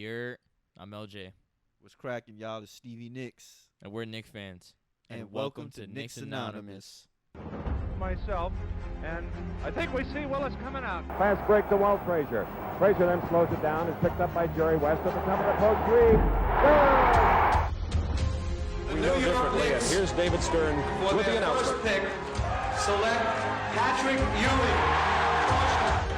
I'm LJ. What's cracking, y'all? It's Stevie Knicks. And we're Knicks fans. And welcome to Knicks Anonymous. Myself, and I think we see Willis coming out. Fast break to Walt Frazier. Frazier then slows it down. Is picked up by Jerry West at the top of the post. Three. We know differently, and here's David Stern with the announcement. First pick, select Patrick Ewing.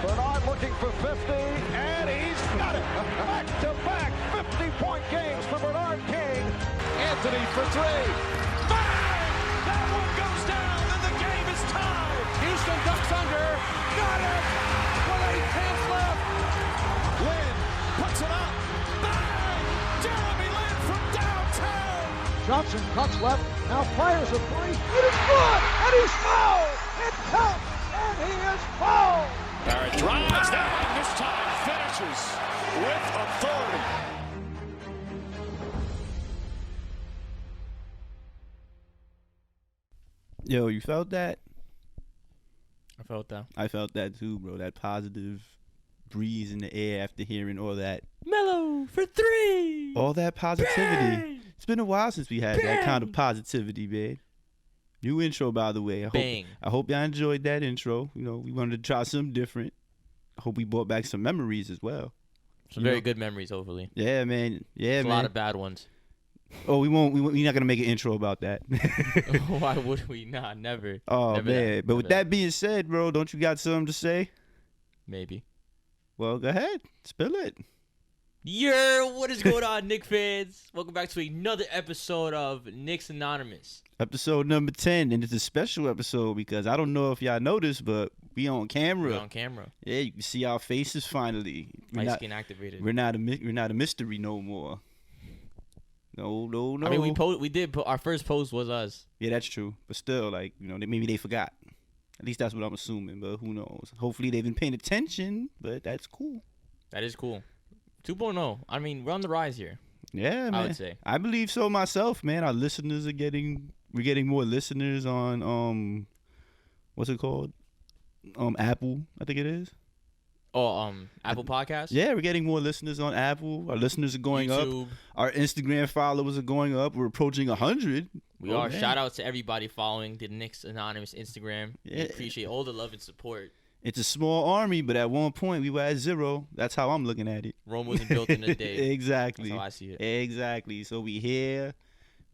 Bernard looking for 50, and he's got it. Back-to-back 50-point games for Bernard King. Anthony for three. Bang! That one goes down, and the game is tied. Houston ducks under. Got it! With 8 tenths left. Lynn puts it up. Bang! Jeremy Lin from downtown. Johnson cuts left. Now fires a three. It is good, and he's fouled. It counts, and he is fouled. Barrett drives down, and this time finishes with authority. Yo, you felt that? I felt that. I felt that too, bro. That positive breeze in the air after hearing all that. Mellow for three. All that positivity. Bang! It's been a while since we had that kind of positivity, man. New intro, by the way. I hope y'all enjoyed that intro. You know, we wanted to try something different. I hope we brought back some memories as well. Some very good memories, hopefully. Yeah, man. Yeah, man. A lot of bad ones. Oh, we're not gonna make an intro about that. Why would we not? Never. Oh, never man. That. But with that being said, bro, don't you got something to say? Maybe. Well, go ahead. Spill it. What is going on, Knicks fans? Welcome back to another episode of Knicks Anonymous. Episode number 10, and it's a special episode because I don't know if y'all noticed, but we on camera. We're on camera. Yeah, you can see our faces finally. My skin activated. We're not a mystery no more. No. I mean, our first post was us. Yeah, that's true. But still, like, you know, maybe they forgot. At least that's what I'm assuming, but who knows? Hopefully they've been paying attention, but that's cool. That is cool. 2.0. I mean, we're on the rise here. Yeah, man. I would say. I believe so myself, man. Our listeners are we're getting more listeners on what's it called? Apple, I think it is. Oh, Apple Podcasts? Yeah, we're getting more listeners on Apple. Our listeners are going YouTube. up. Our Instagram followers are going up. We're approaching 100. We are. Man. Shout out to everybody following the Knicks Anonymous Instagram. Yeah. We appreciate all the love and support. It's a small army, but at one point we were at 0. That's how I'm looking at it. Rome wasn't built in a day. Exactly. That's how I see it. Exactly. So we here.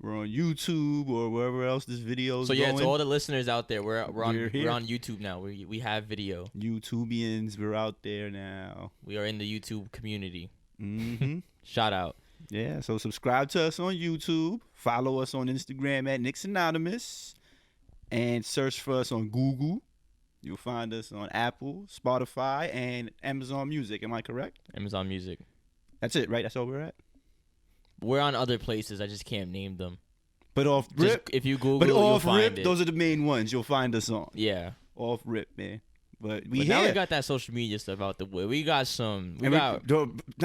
We're on YouTube or wherever else this video is going. So yeah, to all the listeners out there, we're on YouTube now. We have video. YouTubians, we're out there now. We are in the YouTube community. Mm-hmm. Shout out. Yeah, so subscribe to us on YouTube. Follow us on Instagram at Knicks Anonymous. And search for us on Google. You'll find us on Apple, Spotify, and Amazon Music. Am I correct? Amazon Music. That's it, right? That's all we're at? We're on other places. I just can't name them. But off rip, if you Google, you'll find it. Those are the main ones you'll find us on. Yeah. Off rip, man. But now we got that social media stuff out the way. We got some. Now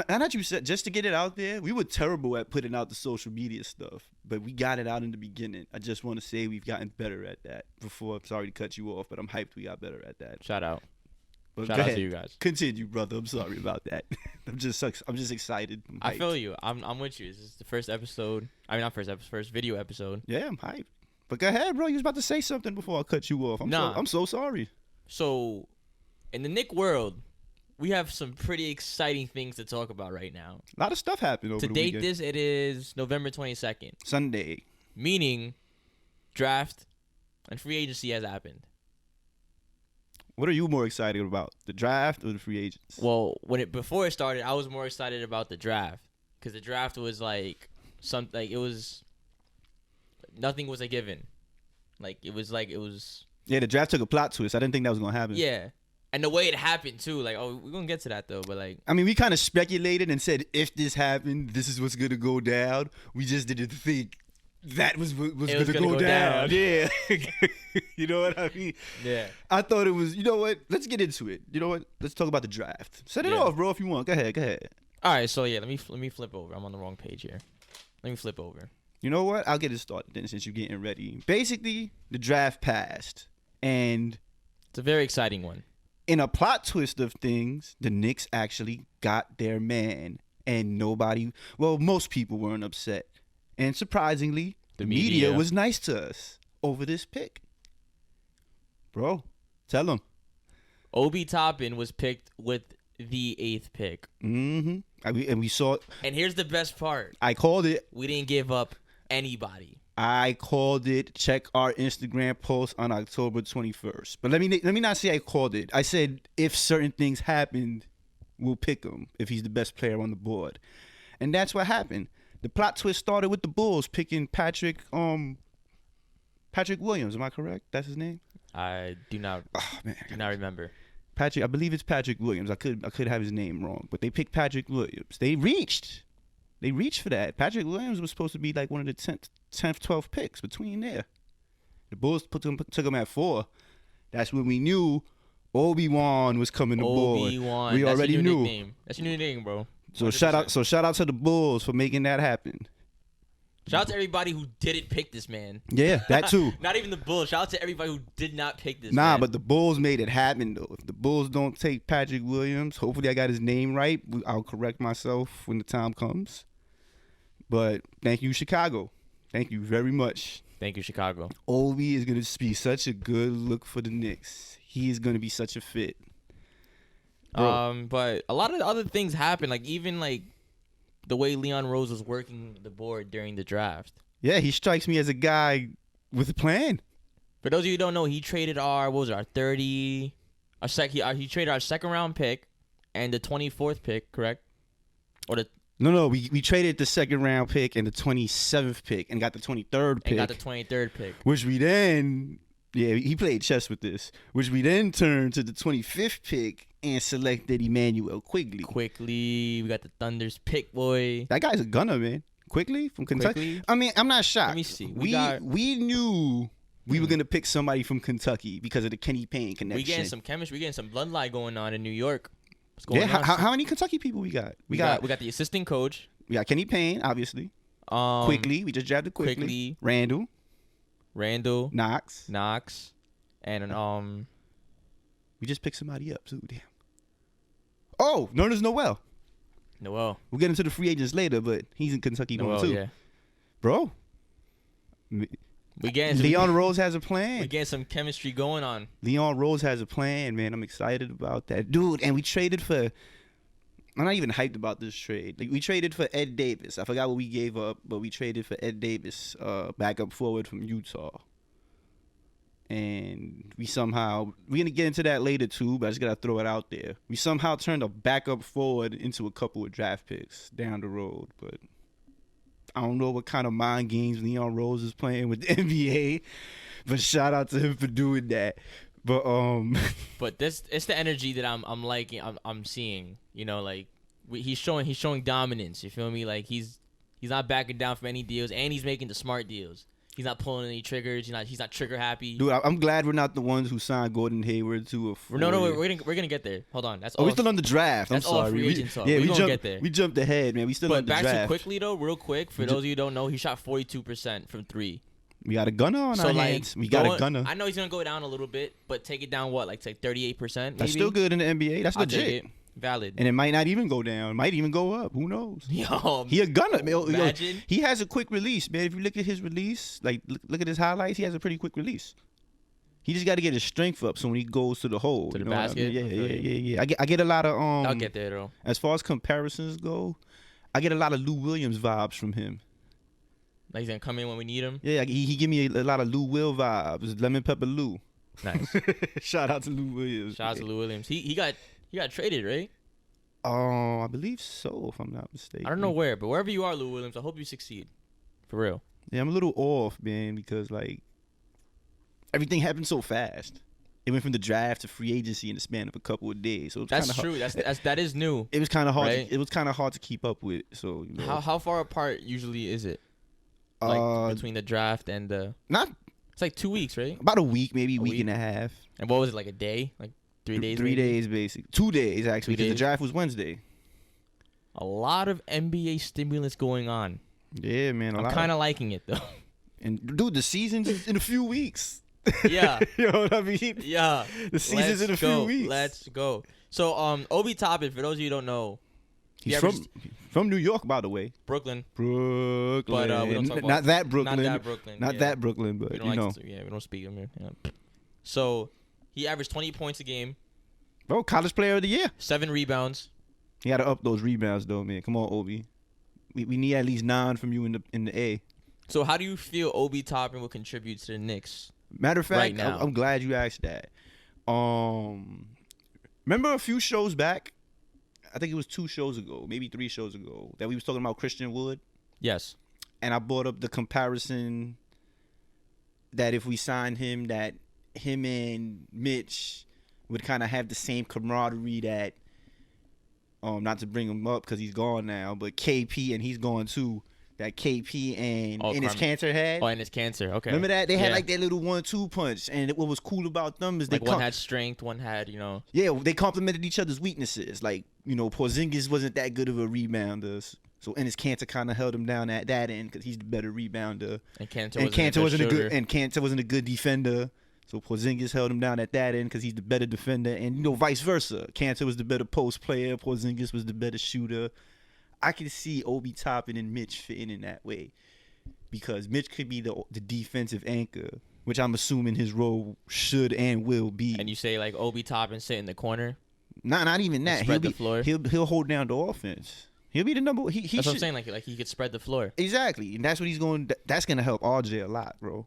that you said, just to get it out there, we were terrible at putting out the social media stuff, but we got it out in the beginning. I just want to say we've gotten better at that. Before, I'm sorry to cut you off, but I'm hyped we got better at that. Shout out. But Shout out to you guys. Continue, brother. I'm sorry about that. I'm just excited. I feel you. I'm with you. This is the first episode. I mean, not first episode, first video episode. Yeah, I'm hyped. But go ahead, bro. You was about to say something before I cut you off. I'm so sorry. So, in the Knick world, we have some pretty exciting things to talk about right now. A lot of stuff happened over the weekend. To date this, it is November 22nd. Sunday. Meaning, draft and free agency has happened. What are you more excited about, the draft or the free agents? Well, before it started, I was more excited about the draft because the draft was nothing was a given. Yeah, the draft took a plot twist. I didn't think that was gonna happen. Yeah, and the way it happened too. We're gonna get to that though, but I mean, we kind of speculated and said if this happened, this is what's gonna go down. We just didn't think that was gonna go down. Yeah. You know what I mean? Yeah. I thought it was, you know what? Let's get into it. You know what? Let's talk about the draft. Set it off, bro, if you want. Go ahead. All right, so yeah, let me flip over. I'm on the wrong page here. Let me flip over. You know what? I'll get it started then since you're getting ready. Basically, the draft passed. And it's a very exciting one. In a plot twist of things, the Knicks actually got their man. and most people weren't upset. And surprisingly, the media was nice to us over this pick. Bro, tell them. Obi Toppin was picked with the 8th pick. Mm-hmm. And we saw. And here's the best part. I called it. We didn't give up anybody. I called it. Check our Instagram post on October 21st. But let me not say I called it. I said if certain things happened, we'll pick him if he's the best player on the board. And that's what happened. The plot twist started with the Bulls picking Patrick Williams. Am I correct? That's his name? I do not remember. Patrick, I believe it's Patrick Williams. I could have his name wrong, but they picked Patrick Williams. They reached for that. Patrick Williams was supposed to be like one of the 10th, 12th picks between there. The Bulls took him at 4. That's when we knew Obi-Wan was coming aboard. Obi-Wan. We already knew. Nickname. That's your new name, bro. So shout out to the Bulls for making that happen. Shout out to everybody who didn't pick this man. Yeah, that too. Not even the Bulls. Shout out to everybody who did not pick this man. man. But the Bulls made it happen, though. If the Bulls don't take Patrick Williams, hopefully I got his name right. I'll correct myself when the time comes. But thank you, Chicago. Thank you very much. Thank you, Chicago. Obi is going to be such a good look for the Knicks. He is going to be such a fit. Bro. But a lot of other things happen, like even like the way Leon Rose was working the board during the draft. Yeah, he strikes me as a guy with a plan. For those of you who don't know, he traded he traded our second round pick and the 24th pick, correct? Or the No, we traded the second round pick and the 27th pick and got the 23rd pick. And got the 23rd pick. Which we then, he played chess with this, which we then turned to the 25th pick and selected Emmanuel Quigley. We got the Thunder's pick, boy. That guy's a gunner, man. Quigley from Kentucky. I mean, I'm not shocked. Let me see. We knew we were gonna pick somebody from Kentucky because of the Kenny Payne connection. We getting some chemistry. We getting some bloodline going on in New York. What's going on? How many Kentucky people we got? We got the assistant coach. We got Kenny Payne, obviously. Quigley. We just drafted Quigley. Randall. Knox. And we just picked somebody up too. Damn. Oh, Nerlens Noel. We'll get into the free agents later, but he's in Kentucky doing too. Yeah. Bro. Leon Rose has a plan. We getting some chemistry going on. Leon Rose has a plan, man. I'm excited about that. Dude, and we traded for... I'm not even hyped about this trade. Like, we traded for Ed Davis. I forgot what we gave up, but we traded for Ed Davis, backup forward from Utah. And we're going to get into that later too, but I just got to throw it out there. We somehow turned a backup forward into a couple of draft picks down the road, but I don't know what kind of mind games Leon Rose is playing with the NBA, but shout out to him for doing that. But it's the energy that I'm liking. I'm seeing. You know, like he's showing dominance. You feel me? Like he's not backing down from any deals, and he's making the smart deals. He's not pulling any triggers. He's not trigger happy. Dude, I'm glad we're not the ones who signed Gordon Hayward to a. We're gonna get there. Hold on, that's all. We're still on the draft. I'm sorry. Free agent talk. Yeah, we gonna get there. We jumped ahead, man. We still on the draft. But back to quickly though, real quick. For those of you who don't know, he shot 42% from 3. We got a gunner on our hands. We got a gunner. I know he's gonna go down a little bit, but take it down like 38%. Maybe? That's still good in the NBA. That's legit. Valid. And it might not even go down. It might even go up. Who knows? Yo, he a gunner. Imagine. He has a quick release, man. If you look at his release, like look at his highlights, he has a pretty quick release. He just got to get his strength up so when he goes to the hole. To the basket? I mean? Yeah. I get a lot of I'll get there though. As far as comparisons go, I get a lot of Lou Williams vibes from him. Like he's gonna come in when we need him. Yeah, he give me a lot of Lou Will vibes. Lemon Pepper Lou. Nice. Shout out to Lou Williams. Shout out to Lou Williams. He got traded, right? I believe so, if I'm not mistaken. I don't know where, but wherever you are, Lou Williams, I hope you succeed. For real. Yeah, I'm a little off, man, because like everything happened so fast. It went from the draft to free agency in the span of a couple of days. So that's true. That is new. It was kind of hard. Right? It was kind of hard to keep up with. So you know. How far apart usually is it? Like between the draft and the it's like 2 weeks, right? About a week, maybe a week and a half. And what was it, like a day? Like 3 days? 3 days, basically. 2 days, actually, because the draft was Wednesday. A lot of NBA stimulus going on. Yeah, man. I'm kind of liking it, though. And, dude, the season's in a few weeks. Yeah. You know what I mean? Yeah. The season's in a few weeks. Let's go. So, Obi Toppin, for those of you who don't know, He's from New York, by the way. Brooklyn. Brooklyn. But we don't talk about not that Brooklyn. Not that Brooklyn. Not yeah. that Brooklyn, but We don't you know. we don't speak him here. Yeah. So he averaged 20 points a game, Bro, college player of the year. 7 rebounds. He got to up those rebounds, though, man. Come on, Obi. We need at least 9 from you in the A. So how do you feel Obi Toppin will contribute to the Knicks? Matter of fact, right now? I'm glad you asked that. Remember a few shows back? I think it was 2 shows ago, maybe 3 shows ago, that we was talking about Christian Wood. Yes. And I brought up the comparison that if we signed him, that him and Mitch would kind of have the same camaraderie that, not to bring him up because he's gone now, but KP, and he's gone too, that KP and Enes Kanter had. Oh, Enes Kanter. Okay. Remember that? They had like that little 1-2 punch. And what was cool about them is one had strength, one had, Yeah, they complemented each other's weaknesses. Like, Porzingis wasn't that good of a rebounder. So Enes Kanter kind of held him down at that end because he's the better rebounder. And Kanter wasn't a good defender. So Porzingis held him down at that end because he's the better defender. And, vice versa. Kanter was the better post player. Porzingis was the better shooter. I can see Obi Toppin and Mitch fitting in that way because Mitch could be the defensive anchor, which I'm assuming his role should and will be. And you say like Obi Toppin sit in the corner? Not even that. Spread the floor. He'll hold down the offense. He'll be the number. That's what I'm saying. Like he could spread the floor. Exactly, and that's what he's going. That's gonna help RJ a lot, bro.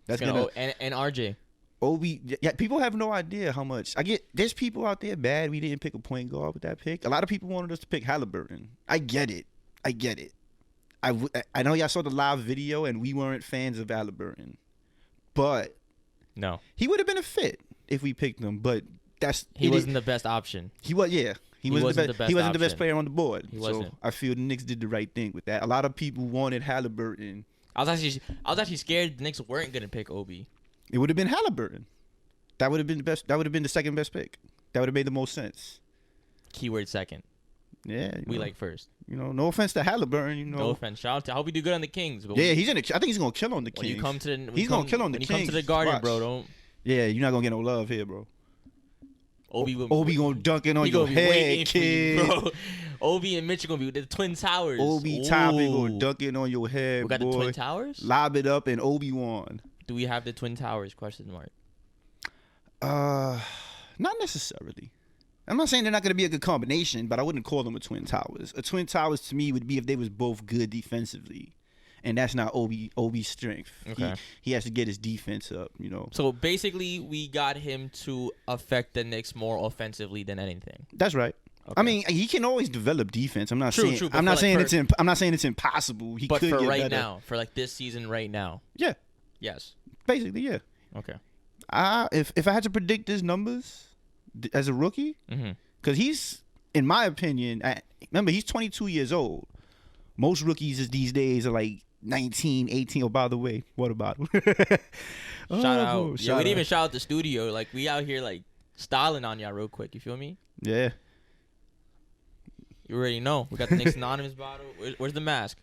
That's gonna and RJ. Obi, yeah, people have no idea how much. There's people out there bad we didn't pick a point guard with that pick. A lot of people wanted us to pick Halliburton. I get it. I know y'all saw the live video and we weren't fans of Halliburton. But no. He would have been a fit if we picked him, but he wasn't the best option. He wasn't the best player on the board. He wasn't. So I feel the Knicks did the right thing with that. A lot of people wanted Halliburton. I was actually scared the Knicks weren't gonna pick Obi. It would have been Halliburton. That would have been the best. That would have been the second best pick. That would have made the most sense. Keyword second. Yeah, we like first. No offense to Halliburton. No offense. Shout out to. I hope he do good on the Kings. But I think he's gonna kill on the Kings. He's gonna kill on the Kings. When you come to the Garden, bro, don't. Yeah, you're not gonna get no love here, bro. Obi gonna dunk it on your head, kid. You, bro. Obi and Mitch are gonna be the Twin Towers. Obi Toppin gonna dunk it on your head, we got boy. The Twin Towers. Lob it up and Obi-Wan. Do we have the Twin Towers? Question mark. Not necessarily. I'm not saying they're not going to be a good combination, but I wouldn't call them a Twin Towers. A Twin Towers to me would be if they was both good defensively, and that's not Obi's strength. Okay. He has to get his defense up, So basically, we got him to affect the Knicks more offensively than anything. That's right. Okay. I mean, he can always develop defense. I'm not saying it's impossible. He but could for get right better. now, for like this season, right now. Yeah. Yes. Basically, yeah. Okay. If I had to predict his numbers as a rookie, because he's, in my opinion, remember he's 22 years old. Most rookies these days are like 19, 18. Oh, by the way, water bottle. Shout out. We didn't even shout out the studio. Like we out here like styling on y'all real quick. You feel me? Yeah. You already know. We got the Knicks anonymous bottle. Where's the mask?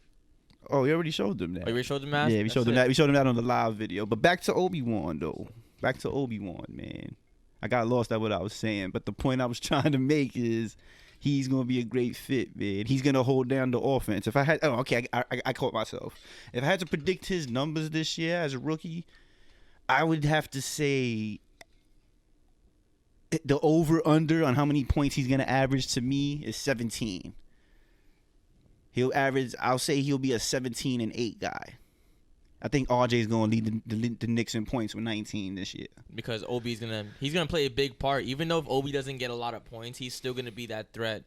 Oh, we already showed them that. Oh, you already showed them mask? Yeah, we showed them that. We showed them that on the live video. But back to Obi-Wan, though. Back to Obi-Wan, man. I got lost at what I was saying. But the point I was trying to make is he's going to be a great fit, man. He's going to hold down the offense. If I had... Oh, okay. I caught myself. If I had to predict his numbers this year as a rookie, I would have to say the over-under on how many points he's going to average to me is 17. I'll say he'll be a 17-8 guy. I think RJ's going to lead the Knicks in points with 19 this year. Because Obi's he's gonna play a big part. Even though if Obi doesn't get a lot of points, he's still gonna be that threat.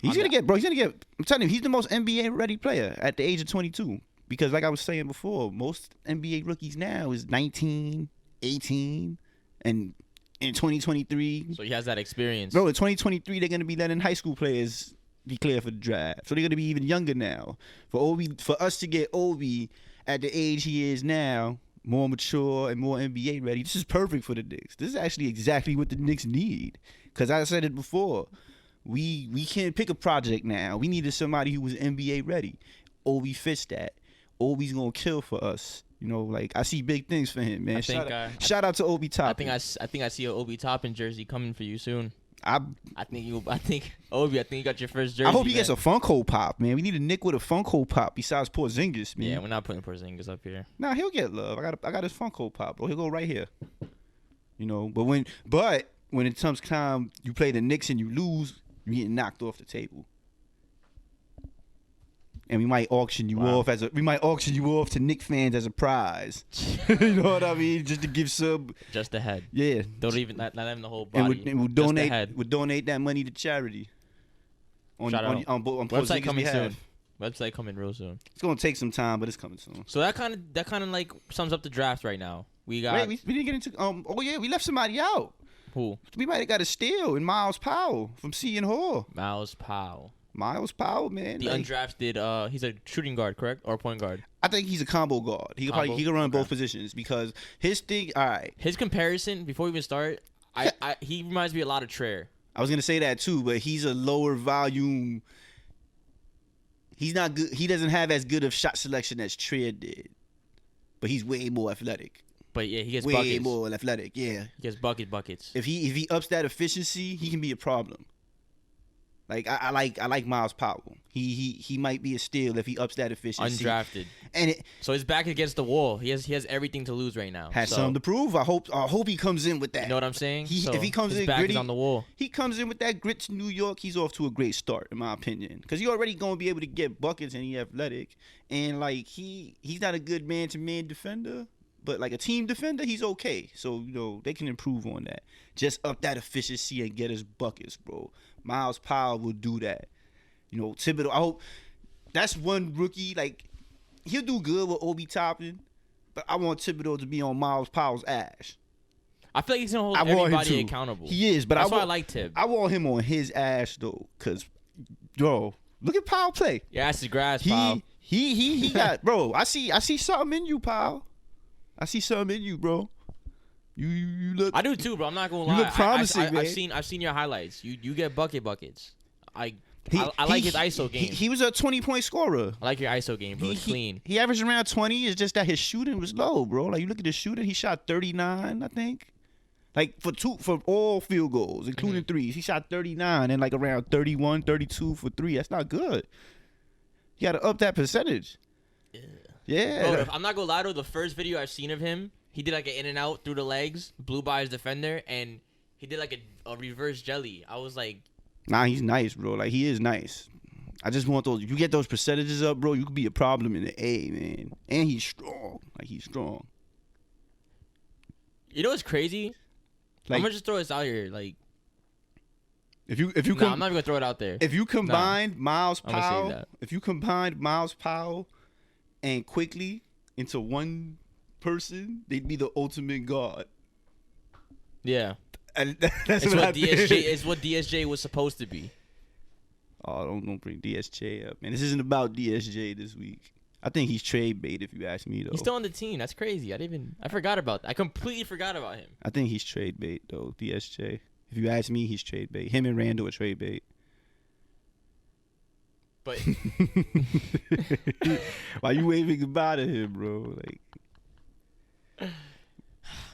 He's gonna get. I'm telling you, he's the most NBA ready player at the age of 22. Because like I was saying before, most NBA rookies now is 19, 18, and in 2023. So he has that experience. Bro, in 2023, they're gonna be letting high school players be clear for the draft. So they're gonna be even younger now. For us to get Obi at the age he is now, more mature and more NBA ready, this is perfect for the Knicks. This is actually exactly what the Knicks need. Because I said it before, we can't pick a project now. We needed somebody who was NBA ready. Obi fits that. Obi's gonna kill for us. I see big things for him, man. Shout out to Obi Toppin. I think I see an Obi Toppin jersey coming for you soon. I think you got your first jersey. I hope he man. gets a Funko Pop, man. We need a Nick with a Funko Pop besides Porzingis, man. Yeah, we're not putting Porzingis up here. Nah, he'll get love. I got his Funko Pop, bro. He'll go right here. You know, but when it comes time you play the Knicks and you lose, you get knocked off the table. And we might auction you off to Knicks fans as a prize. You know what I mean? Just to give some. Just the head. Yeah. Don't even not even the whole body. And we'll Just the head. donate that money to charity. On Website Porzingis' coming behalf. soon. Website coming real soon. It's gonna take some time, but it's coming soon. So that kind of like sums up the draft right now. We got. Wait, we didn't get into. We left somebody out. Who? We might have got a steal in Miles Powell from Seton Hall. Miles Powell. Miles Powell, man. The undrafted. He's a shooting guard, correct, or point guard? I think he's a combo guard. He can run both positions because his thing. All right. His comparison before we even start, he reminds me a lot of Traer. I was gonna say that too, but he's a lower volume. He's not good. He doesn't have as good of shot selection as Traer did, but he's way more athletic. But yeah, he gets way buckets. more athletic. Yeah, he gets buckets. If he ups that efficiency, he can be a problem. Like I like Miles Powell. He might be a steal if he ups that efficiency. Undrafted. So his back against the wall. He has everything to lose right now. Has something to prove. I hope he comes in with that. You know what I'm saying? If he comes his in back gritty, is on the wall. He comes in with that grit to New York. He's off to a great start, in my opinion, because he's already gonna be able to get buckets and he's athletic, and like he's not a good man-to-man defender. But like a team defender, he's okay. So, you know, they can improve on that. Just up that efficiency and get his buckets, bro. Miles Powell will do that. You know, Thibodeau, I hope that's one rookie. Like, he'll do good with Obi Toppin, but I want Thibodeau to be on Miles Powell's ass. I feel like he's going to hold everybody accountable. He is, but that's why I like Tib. I want him on his ass, though, because, bro, look at Powell play. Your ass is grass, Powell. He got, bro, I see something in you, Powell. I see something in you, bro. You look. I do too, bro. I'm not gonna lie. You look promising, man. I've seen your highlights. You get buckets. I like his ISO game. He was a 20-point scorer. I like your ISO game, bro. It's clean. He averaged around 20. It's just that his shooting was low, bro. Like you look at his shooting, he shot 39, I think. Like for all field goals, including threes, he shot 39 and like around 31, 32 for three. That's not good. You got to up that percentage. Yeah. Bro, I'm not gonna lie, though. The first video I've seen of him, he did like an in and out through the legs, blew by his defender, and he did like a reverse jelly. I was like, nah, he's nice, bro. Like he is nice. I just want those. You get those percentages up, bro. You could be a problem in the A, man. And he's strong. Like he's strong. You know what's crazy? Like, I'm gonna just throw this out here. Like, if you I'm not gonna throw it out there. If you combined Miles Powell, Powell and Quickly into one person, they'd be the ultimate guard. Yeah, and that's it's what DSJ. It's what DSJ was supposed to be. Oh, don't bring DSJ up, man. This isn't about DSJ this week. I think he's trade bait, if you ask me, though. He's still on the team. That's crazy. I forgot about that. I completely forgot about him. I think he's trade bait, though. DSJ. If you ask me, he's trade bait. Him and Randall are trade bait. But why you waving goodbye to him, bro? Like,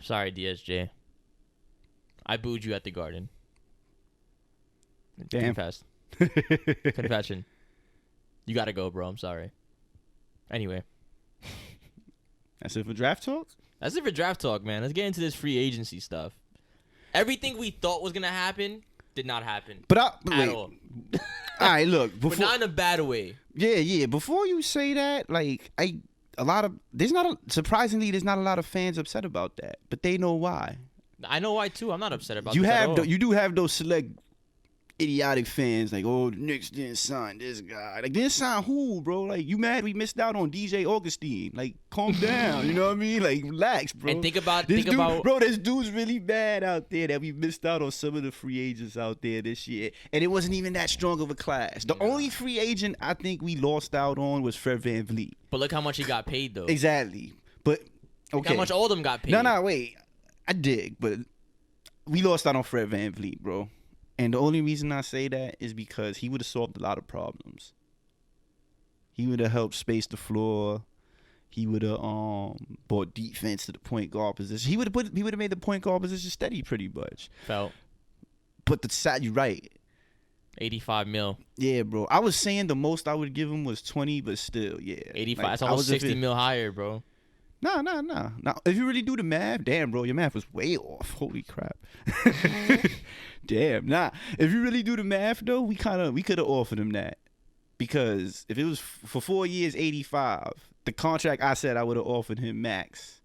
sorry, DSJ. I booed you at the Garden. Damn. Confession. You gotta go, bro. I'm sorry. Anyway. That's it for draft talk? That's it for draft talk, man. Let's get into this free agency stuff. Everything we thought was gonna happen did not happen. At all. All right, look. But not in a bad way. Yeah. Before you say that, like, surprisingly, there's not a lot of fans upset about that, but they know why. I know why too. I'm not upset about this at all. You do have those select idiotic fans like, oh, the Knicks didn't sign this guy. Like, didn't sign who, bro? Like, you mad we missed out on DJ Augustine? Like, calm down. You know what I mean? Like, relax, bro. And think about bro, this dude's really bad out there that we missed out on some of the free agents out there this year. And it wasn't even that strong of a class. The only free agent I think we lost out on was Fred VanVleet. But look how much he got paid, though. Exactly. But, okay. Look how much all of them got paid. No, wait. I dig, but we lost out on Fred VanVleet, bro. And the only reason I say that is because he would have solved a lot of problems. He would have helped space the floor. He would have brought defense to the point guard position. He would have made the point guard position steady pretty much. But you're right. 85 mil. Yeah, bro. I was saying the most I would give him was 20, but still, yeah. 85. Like, That's almost 60 mil higher, bro. Nah. Now, if you really do the math, damn, bro, your math was way off. Holy crap. Damn, nah. If you really do the math, though, we could have offered him that. Because if it was for 4 years, 85, the contract I said I would have offered him max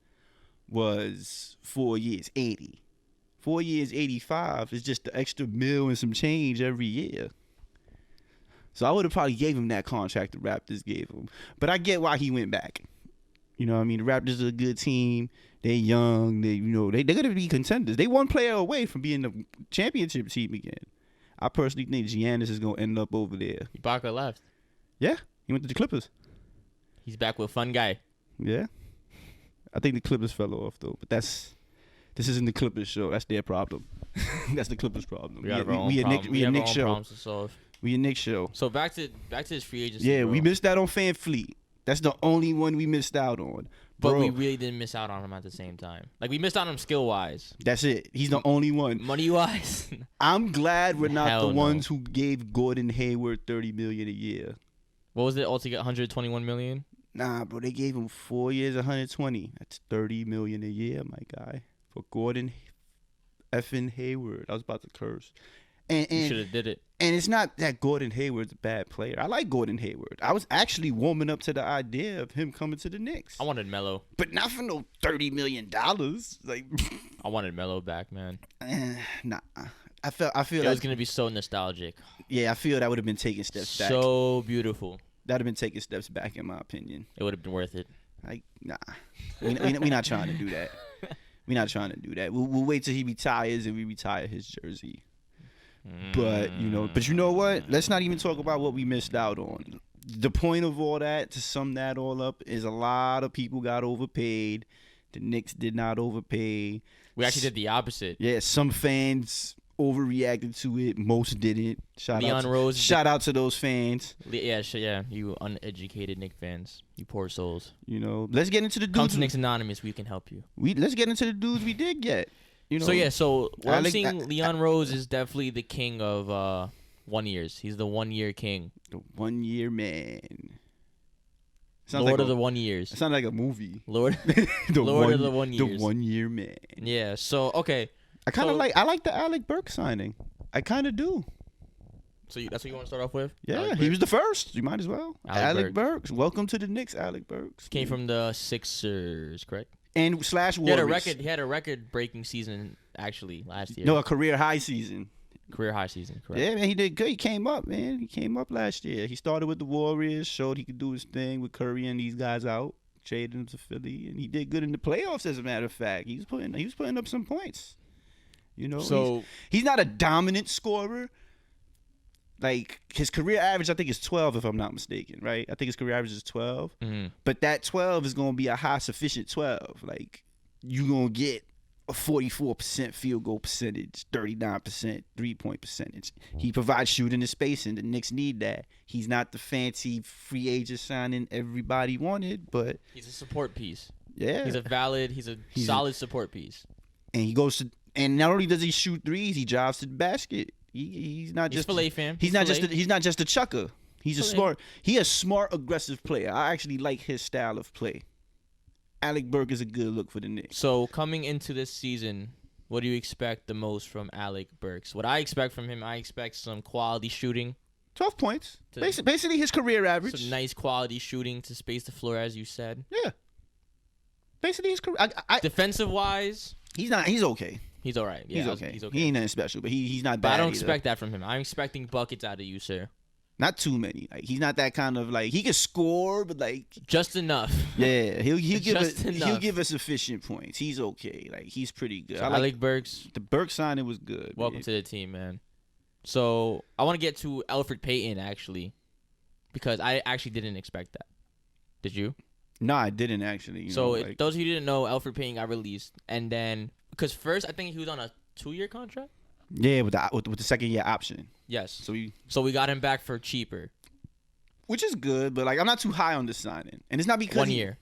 was 4 years, 80. 4 years, 85 is just the extra mil and some change every year. So I would have probably gave him that contract the Raptors gave him. But I get why he went back. You know what I mean? The Raptors are a good team. They're young. They're going to be contenders. They one player away from being the championship team again. I personally think Giannis is going to end up over there. Ibaka left. Yeah, he went to the Clippers. He's back with fun guy. Yeah. I think the Clippers fell off, though. But this isn't the Clippers show. That's their problem. That's the Clippers' problem. We have our own problems to solve. We a Knicks show. So back to his free agency. Yeah, bro. we missed out on Fan Fleet. That's the only one we missed out on. But Bro, we really didn't miss out on him at the same time. Like, we missed out on him skill-wise. that's it. He's the only one. Money-wise. I'm glad we're not Hell the no. ones who gave Gordon Hayward $30 million a year. What was it altogether? 121 million? Nah, bro, they gave him 4 years, 120. That's $30 million a year, my guy, for Gordon effing Hayward. I was about to curse. You should have did it. And it's not that Gordon Hayward's a bad player. I like Gordon Hayward. I was actually warming up to the idea of him coming to the Knicks. I wanted Melo. But not for no $30 million. Like, I wanted Melo back, man. nah. I feel It like was going to be so nostalgic. yeah, I feel that would have been taking steps back. So beautiful. That'd have been taking steps back, in my opinion. It would have been worth it. Like, nah, we not trying to do that. We're not trying to do that. We'll wait till he retires and we retire his jersey. But you know what? Let's not even talk about what we missed out on. The point of all that, to sum that all up, is a lot of people got overpaid. The Knicks did not overpay. We actually did the opposite. Yeah, some fans overreacted to it. Most didn't. Shout out to those fans. Yeah, you uneducated Knicks fans. You poor souls. Let's get into the dudes. Come to Knicks Anonymous. We can help you. Let's get into the dudes we did get. So I'm seeing Leon Rose is definitely the king of 1 years. He's the 1 year king. The 1 year man. Lord of the 1 years. It sounds like a movie. Lord of the 1 years. The 1 year man. Yeah. So okay. I like the Alec Burks signing. I kind of do. So that's what you want to start off with? Yeah, he was the first. You might as well. Alec Burks. Welcome to the Knicks, Alec Burks. Came from the Sixers, correct? And Warriors. He had a record-breaking season actually last year. No, a career high season. Career high season, correct? Yeah, man, he did good. He came up, man. He came up last year. He started with the Warriors, showed he could do his thing with Curry and these guys out, traded him to Philly, and he did good in the playoffs. As a matter of fact, he was putting up some points. So he's not a dominant scorer. Like, his career average, I think, is 12, if I'm not mistaken, right? I think his career average is 12. Mm-hmm. But that 12 is going to be a high sufficient 12. Like, you're going to get a 44% field goal percentage, 39% three-point percentage. He provides shooting and spacing. The Knicks need that. He's not the fancy free agent signing everybody wanted, but he's a support piece. Yeah. He's a solid support piece. And and not only does he shoot threes, he drives to the basket. He's not just Filet fam. He's not just a chucker. He's a smart, aggressive player. I actually like his style of play. Alec Burks is a good look for the Knicks. So coming into this season, what do you expect the most from Alec Burks? What I expect from him, I expect some quality shooting. 12 points. Basically his career average. Some nice quality shooting to space the floor, as you said. Yeah. Basically his career. Defensive wise, he's okay. He's all right. Yeah, he's okay. He ain't nothing special, but he's not bad. But I don't either. expect that from him. I'm expecting buckets out of you, sir. Not too many. Like, he's not that kind of, like, he can score, but like just enough. Yeah, he'll give us sufficient points. He's okay. Like, he's pretty good. So Alec Burks. The Burks signing was good. Welcome to the team, man. So I want to get to Elfrid Payton actually, because I actually didn't expect that. Did you? No, I didn't actually. Those who didn't know, Elfrid Payton got released, and then because first I think he was on a 2-year contract. Yeah, with the second year option. Yes. So we got him back for cheaper, which is good. But like, I'm not too high on this signing, and it's not because 1 year.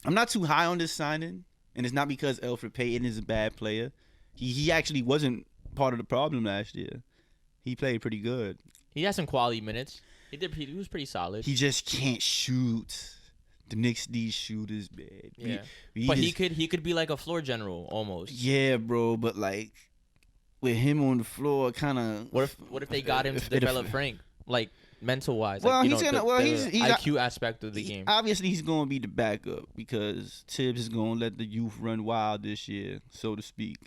I'm not too high on this signing, and it's not because Elfrid Payton is a bad player. He actually wasn't part of the problem last year. He played pretty good. He had some quality minutes. He was pretty solid. He just can't shoot. The Knicks need shooters, man. Yeah, but he could be like a floor general almost. Yeah, bro. But like with him on the floor, kind of. What if they got him to develop Frank, like mental wise? Well, like, he's gonna. He's IQ aspect of the game. Obviously, he's gonna be the backup because Tibbs is gonna let the youth run wild this year, so to speak.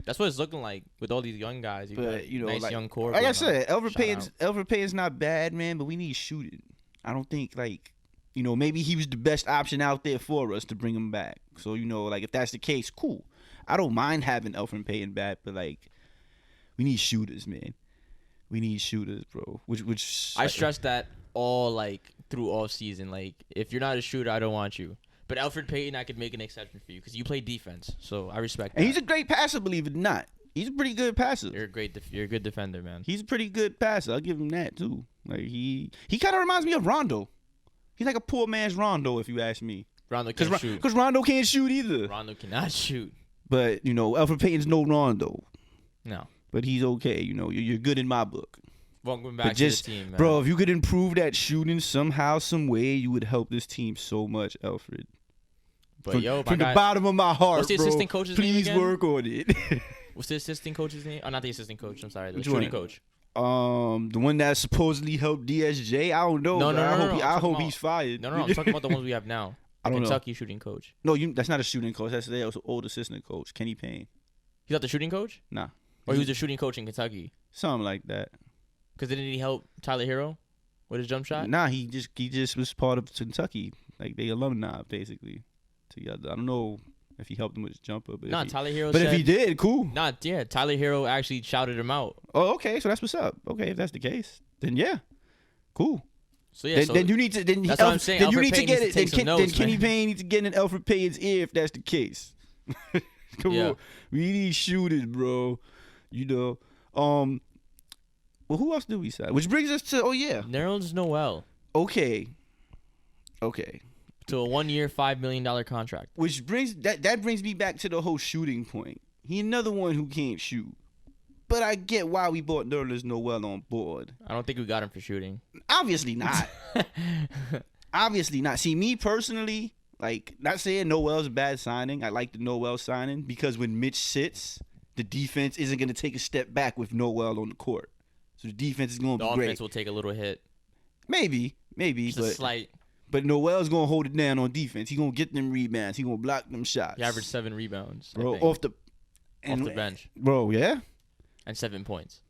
That's what it's looking like with all these young guys. But nice like, young core. Like I said, Elfrid Payton's not bad, man. But we need shooting. I don't think like. Maybe he was the best option out there for us to bring him back. So, like if that's the case, cool. I don't mind having Elfrid Payton back, but like, we need shooters, man. We need shooters, bro. Which I stress that through all season. Like, if you're not a shooter, I don't want you. But Elfrid Payton, I could make an exception for you because you play defense. So I respect that. And he's a great passer, believe it or not. He's a pretty good passer. You're a good defender, man. He's a pretty good passer. I'll give him that too. Like he kind of reminds me of Rondo. He's like a poor man's Rondo, if you ask me. Rondo can't shoot. Because Rondo can't shoot either. Rondo cannot shoot. But, Elfrid Payton's no Rondo. No. But he's okay. You're good in my book. Welcome back to this team, man. Bro, if you could improve that shooting somehow, some way, you would help this team so much, Elfrid. But from the bottom of my heart, what's the assistant coach's name again? Please work on it. What's the assistant coach's name? Oh, not the assistant coach. I'm sorry. The Which shooting one? coach. The one that supposedly helped DSJ. I don't know. No. I hope he's fired. No. I'm talking about the ones we have now. I don't Kentucky shooting coach. No, that's not a shooting coach. That's their old assistant coach, Kenny Payne. He's not the shooting coach? Nah. Or he was the shooting coach in Kentucky? Something like that. Because didn't he help Tyler Hero with his jump shot? Nah, he just was part of Kentucky, like they alumni basically together. I don't know if he helped him with his jumper, but Tyler Hero. But if he did, cool. Tyler Hero actually shouted him out. Oh, okay, so that's what's up. Okay, if that's the case, then yeah, cool. So yeah, then you need to. Then that's what I'm saying. Then you Alfred need to Payton get it. Then Kenny man. Payne needs to get in Elfrid Payton's ear if that's the case. Come on, we need shooters, bro. Well, who else did we sign? Which brings us to Nerlens Noel. Okay. To a 1-year, $5 million contract. Which brings me back to the whole shooting point. He another one who can't shoot. But I get why we brought Nerlens Noel on board. I don't think we got him for shooting. Obviously not. Obviously not. See, me personally, like, not saying Noel's a bad signing. I like the Noel signing because when Mitch sits, the defense isn't going to take a step back with Noel on the court. So the defense is going to be great. The offense will take a little hit. Maybe, just a slight. But Noel's going to hold it down on defense. He's going to get them rebounds. He's going to block them shots. He averaged 7 rebounds. Bro, off the bench. Bro, yeah? And 7 points.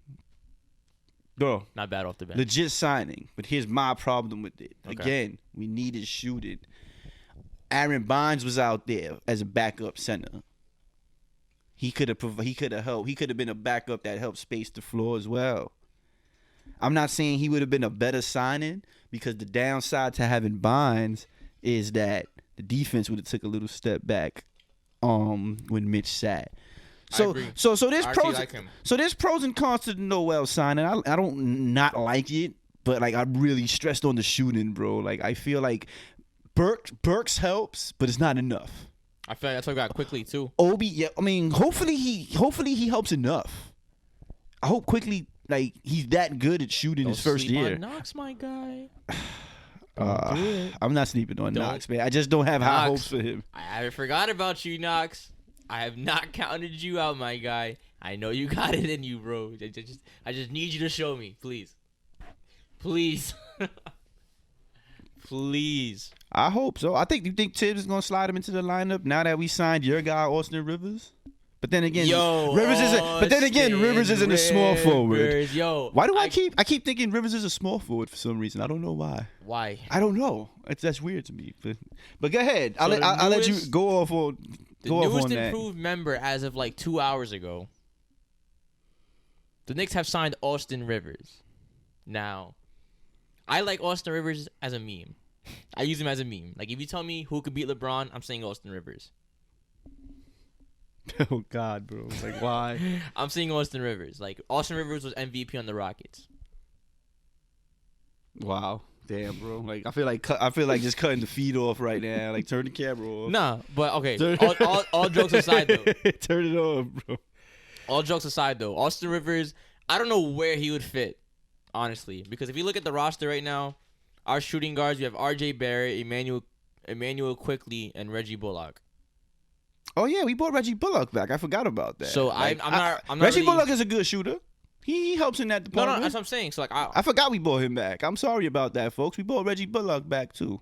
Bro. Not bad off the bench. Legit signing. But here's my problem with it. Okay. Again, we needed shooting. Aaron Bynes was out there as a backup center. He could have helped. He could have been a backup that helped space the floor as well. I'm not saying he would have been a better signing because the downside to having Bynes is that the defense would have took a little step back when Mitch sat. So there's pros and cons to the Noel signing. I don't not like it, but like I really stressed on the shooting, bro. Like I feel like Burks helps, but it's not enough. I feel like that's what I got quickly too. Obi, yeah, I mean, hopefully he helps enough. I hope quickly, like he's that good at shooting his first year. On Knox, my guy. I'm not sleeping on Knox, man. I just don't have high hopes for him. I haven't forgot about you, Knox. I have not counted you out, my guy. I know you got it in you, bro. I just need you to show me, please. Please. Please. I hope so. You think Tibbs is gonna slide him into the lineup now that we signed your guy Austin Rivers? But then again, Rivers isn't a small forward. Why do I keep thinking Rivers is a small forward for some reason? I don't know why. Why? I don't know. That's weird to me. But go ahead. I'll let you go off on the newest improved member as of like 2 hours ago. The Knicks have signed Austin Rivers. Now, I like Austin Rivers as a meme. I use him as a meme. Like if you tell me who could beat LeBron, I'm saying Austin Rivers. Oh God, bro! Like why? I'm saying Austin Rivers. Like Austin Rivers was MVP on the Rockets. Wow, damn, bro! Like I feel like just cutting the feed off right now. Like turn the camera off. Nah, but okay. All jokes aside, though. Turn it off, bro. All jokes aside, though, Austin Rivers, I don't know where he would fit, honestly. Because if you look at the roster right now, our shooting guards, we have R.J. Barrett, Emmanuel Quickly, and Reggie Bullock. Oh yeah, we brought Reggie Bullock back. I forgot about that. So I'm not Reggie really... Bullock is a good shooter. He helps in that department. No, that's what I'm saying. So like I forgot we brought him back. I'm sorry about that, folks. We brought Reggie Bullock back too.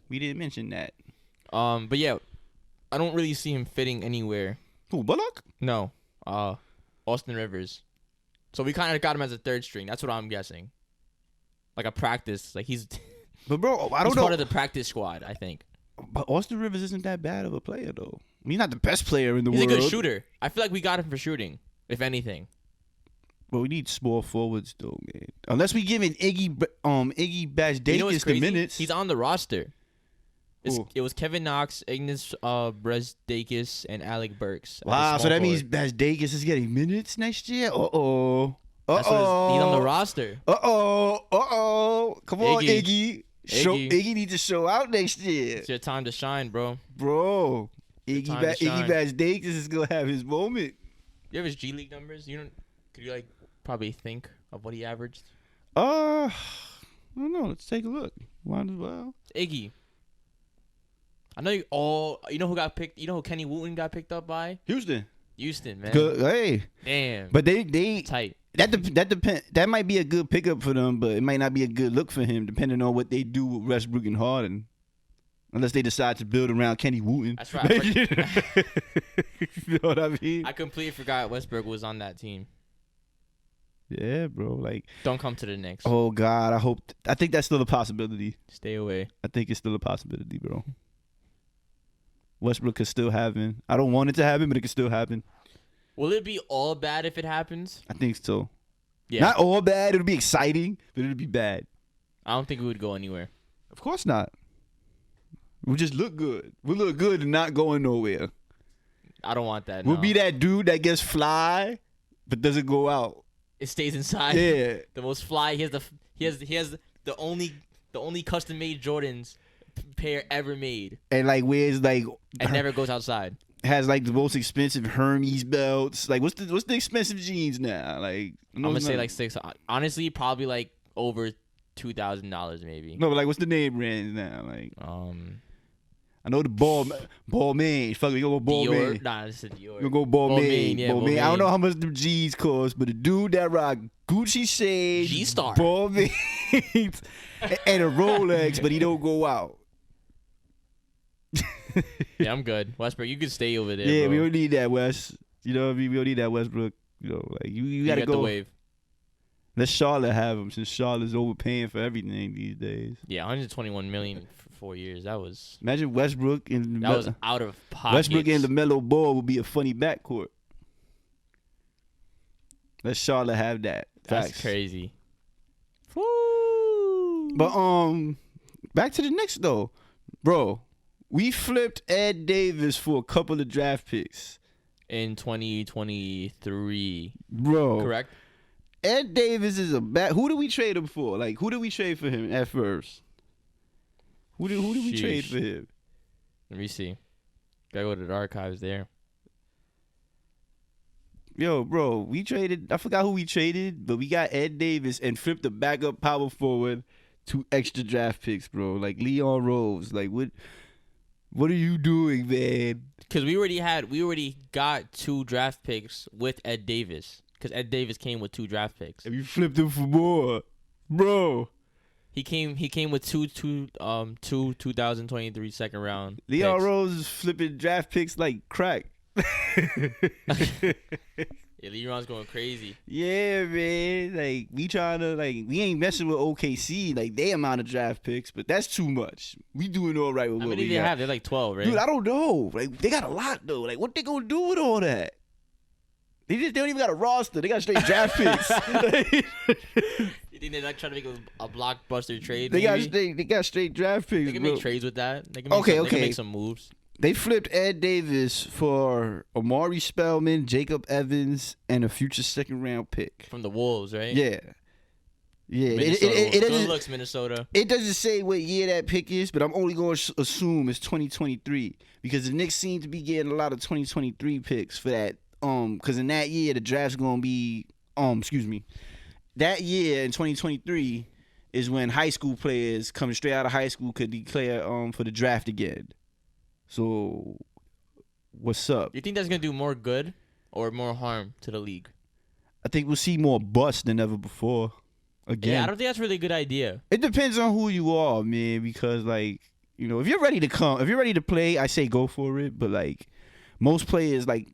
We didn't mention that. But yeah, I don't really see him fitting anywhere. Who, Bullock? No, Austin Rivers. So we kind of got him as a third string. That's what I'm guessing. Like a practice, like he's. But bro, I don't he's know. Part of the practice squad, I think. But Austin Rivers isn't that bad of a player though. He's not the best player in the He's world. a good shooter. I feel like we got him for shooting, if anything. But we need small forwards though, man. Unless we giving Iggy Bazdakis You know what's the crazy? minutes. He's on the roster. Who? It was Kevin Knox, Ignas Brazdeikis, and Alec Burks. Wow, so that means forward. Bazdakis is getting minutes next year? Uh-oh. He's on the roster. Come on, Iggy. Iggy needs to show out next year. It's your time to shine, bro. Bro, Iggy time to shine. Bazdakis is going to have his moment. You have his G League numbers? Could you probably think of what he averaged? I don't know. Let's take a look. Might as well. It's Iggy. I know you know who got picked? You know who Kenny Wooten got picked up by? Houston, man. good. Hey. Damn. But they tight. That depend. That might be a good pickup for them, but it might not be a good look for him, depending on what they do with Westbrook and Harden. Unless they decide to build around Kenny Wooten. That's right. You know what I mean? I completely forgot Westbrook was on that team. Yeah, bro. Like, don't come to the Knicks. Oh God, I think that's still a possibility. Stay away. I think it's still a possibility, bro. Westbrook could still happen. I don't want it to happen, but it could still happen. Will it be all bad if it happens? I think so. Yeah. Not all bad. It'll be exciting, but it'll be bad. I don't think we would go anywhere. Of course not. We'll just look good. We'll look good and not going nowhere. I don't want that. We'll no. be that dude that gets fly, but doesn't go out. It stays inside. Yeah. The most fly. He has the only custom made Jordans pair ever made. And like wears like and never goes outside. Has like the most expensive Hermes belts. Like what's the expensive jeans now? Like I'm gonna say like $6. Honestly, probably like over $2,000 maybe. No, but like what's the name brand now? Like I know the ball man. Fuck, we gonna go ball Dior. man. Nah, this is Dior. We gonna go ball man. Yeah, ball man. I don't know how much the jeans cost, but the dude that rock Gucci shades, G-Star, ball man, and a Rolex, but he don't go out. Yeah, I'm good. Westbrook, you can stay over there. Yeah, bro. we don't need that West. You know what I mean? We don't need that Westbrook. You know, like you gotta go. The wave. Let Charlotte have him, since Charlotte's overpaying for everything these days. Yeah, $121 million for 4 years. That was. Imagine Westbrook and that was out of pocket. Westbrook and LaMelo Ball would be a funny backcourt. Let Charlotte have that. That's Facts. crazy. Woo! But back to the Knicks though, bro. We flipped Ed Davis for a couple of draft picks in 2023, bro. Correct. Ed Davis is a bad. Who did we trade him for? Like, who did we trade for him at first? Who did we trade for him? Let me see. Gotta go to the archives there. Yo, bro, we traded. I forgot who we traded, but we got Ed Davis and flipped the backup power forward, 2 extra draft picks, bro. Like Leon Rose. Like what are you doing, man? Because we already got 2 draft picks with Ed Davis. Because Ed Davis came with 2 draft picks. And you flipped him for more, bro. He came with two 2023 second round. Leon picks. Rose is flipping draft picks like crack. Yeah, Leron's going crazy. Yeah, man. Like we ain't messing with OKC. Like they amount of draft picks, but that's too much. We doing all right with How what many we do they got. have? They're like 12, right? Dude, I don't know. Like they got a lot though. Like what they gonna do with all that? They don't even got a roster. They got straight draft picks. You think they're like trying to make a blockbuster trade? They maybe? got straight draft picks. They can bro. make trades with that. They can make They can make some moves. They flipped Ed Davis for Amari Spellman, Jacob Evans, and a future second-round pick. From the Wolves, right? Yeah. Yeah. It Good looks, Minnesota. It doesn't say what year that pick is, but I'm only going to assume it's 2023 because the Knicks seem to be getting a lot of 2023 picks for that because in that year the draft's gonna be that year in 2023 is when high school players coming straight out of high school could declare for the draft again. So what's up? You think that's gonna do more good or more harm to the league? I think we'll see more bust than ever before. Again, Yeah, I don't think that's really a good idea. it depends on who you are, man. Because like if you're ready to play, I say go for it. But like most players, like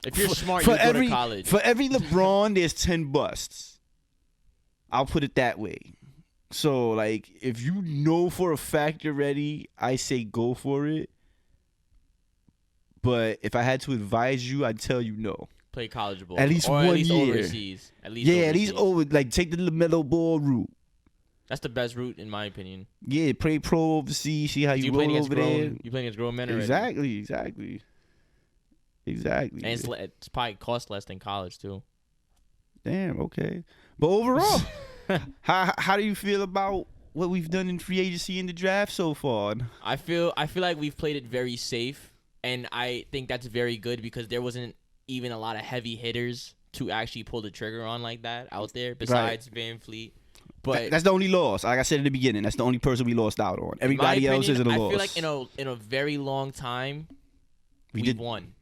If you're smart, you go to college. For every LeBron, there's 10 busts. I'll put it that way. So, like, if you know for a fact you're ready, I say go for it. But if I had to advise you, I'd tell you no. Play college ball. At least or 1 at least year. Overseas. At least Yeah, overseas. at least take the LaMelo Ball route. That's the best route, in my opinion. Yeah, play pro overseas, see how you playing roll against over there. You playing against grown men already. Exactly. And it's probably cost less than college, too. Damn, okay. But overall, how do you feel about what we've done in free agency in the draft so far? I feel like we've played it very safe, and I think that's very good because there wasn't even a lot of heavy hitters to actually pull the trigger on like that out there besides Van Fleet. But that's the only loss. Like I said in the beginning, that's the only person we lost out on. Everybody else is a loss. I feel like in a very long time, we've won.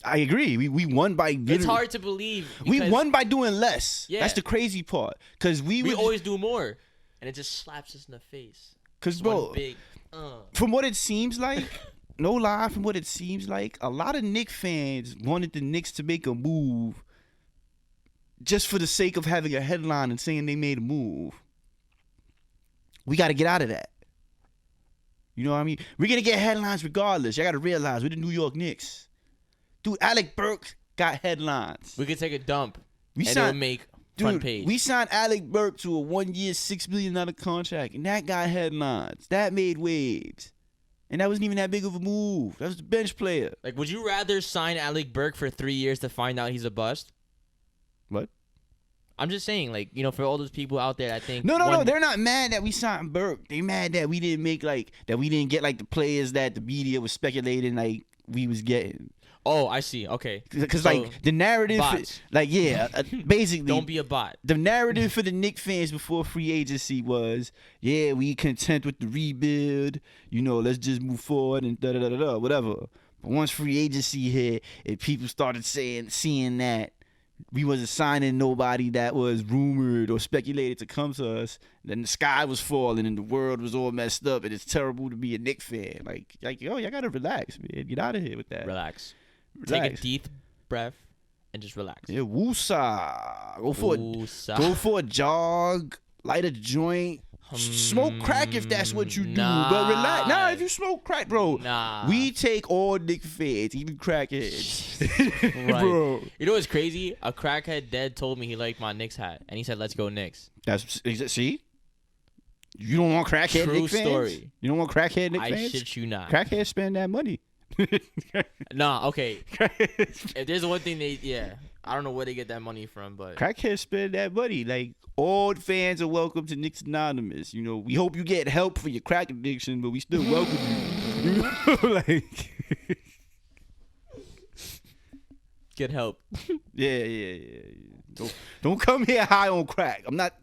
I agree. We won by. It's hard to believe. We won by doing less. Yeah. That's the crazy part. Because we always do more, and it just slaps us in the face. Because bro, from what it seems like, no lie, from what it seems like, a lot of Knicks fans wanted the Knicks to make a move just for the sake of having a headline and saying they made a move. We got to get out of that. You know what I mean? We're going to get headlines regardless. Y'all got to realize we're the New York Knicks. Dude, Alec Burks got headlines. We could take a dump and signed, it'll make front page. We signed Alec Burks to a 1 year, $6 million contract, and that got headlines. That made waves. And that wasn't even that big of a move. That was the bench player. Like, would you rather sign Alec Burks for 3 years to find out he's a bust? What? I'm just saying, like, for all those people out there, I think. No. They're not mad that we signed Burke. They mad that we didn't get the players that the media was speculating like we was getting. Oh, I see. Okay. Because the narrative, basically, don't be a bot. The narrative for the Knicks fans before free agency was, yeah, we content with the rebuild. Let's just move forward and whatever. But once free agency hit, and people started seeing that we wasn't signing nobody that was rumored or speculated to come to us, then the sky was falling and the world was all messed up, and it's terrible to be a Knicks fan. Like yo, y'all gotta relax, man. Get out of here with that. Relax. Take a deep breath and just relax. Yeah, woosah. Go for a jog. Light a joint. Smoke crack if that's what you do. But relax. Nah, if you smoke crack, bro. Nah. We take all Knicks fans, even crackheads. Right. Bro. You know what's crazy? A crackhead dead told me he liked my Knicks hat, and he said, "Let's go Knicks." See? You don't want crackhead True Knicks fans? story. You don't want crackhead Knicks fans? I shit you not. Crackheads spend that money. Nah, okay. If there's one thing I don't know where they get that money from, but crackheads spend that money. Like, all fans are welcome to Knicks Anonymous. We hope you get help for your crack addiction, but we still welcome you. get help. Yeah. Don't come here high on crack. I'm not.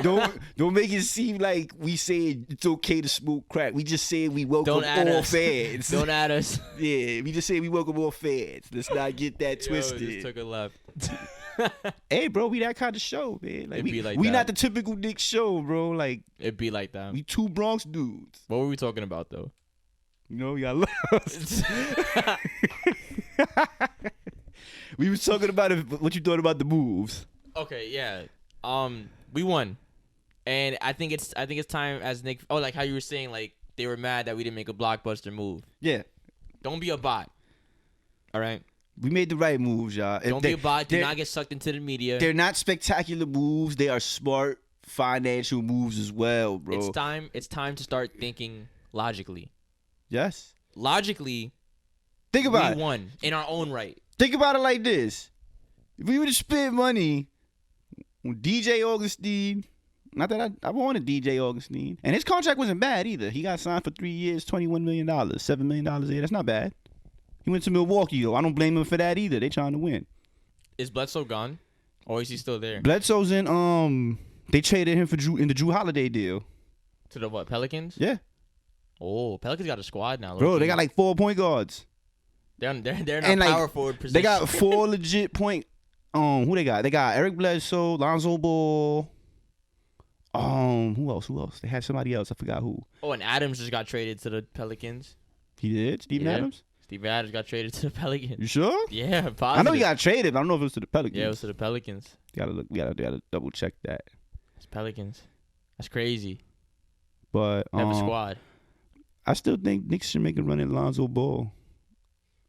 Don't make it seem like we say it's okay to smoke crack. We just say we welcome all fans. Don't add us. Yeah, we just say we welcome all fans. Let's not get that twisted. Just took a left. Hey, bro, we that kind of show, man. Like, we that. not the typical Knicks show, bro. Like, it'd be like that. We two Bronx dudes. What were we talking about though? We got lost. We was talking about what you thought about the moves. Okay, yeah. We won, and I think it's time as Nick. Oh, like how you were saying, like they were mad that we didn't make a blockbuster move. Yeah. Don't be a bot. All right. We made the right moves, y'all. Don't be a bot. Do not get sucked into the media. They're not spectacular moves. They are smart financial moves as well, bro. It's time to start thinking logically. Yes. Logically. Think about it. We won in our own right. Think about it like this. If we would have spent money on DJ Augustine, not that I wanted DJ Augustine, and his contract wasn't bad either. He got signed for 3 years, $21 million, $7 million a year. That's not bad. He went to Milwaukee, though. I don't blame him for that either. They trying to win. Is Bledsoe gone? Or is he still there? Bledsoe's in, they traded him in the Drew Holiday deal. To the what, Pelicans? Yeah. Oh, Pelicans got a squad now. Bro, they got like 4 point guards. They're in a And, like, power forward position. They got 4 legit point. Who they got? They got Eric Bledsoe, Lonzo Ball. Who else? They had somebody else. I forgot who. Oh, and Adams just got traded to the Pelicans. He did? Steven Adams? Steven Adams got traded to the Pelicans. You sure? Yeah, positive. I know he got traded, but I don't know if it was to the Pelicans. Yeah, it was to the Pelicans. We gotta double check that. It's Pelicans. That's crazy. But Have a squad. I still think Knicks should make a run at Lonzo Ball.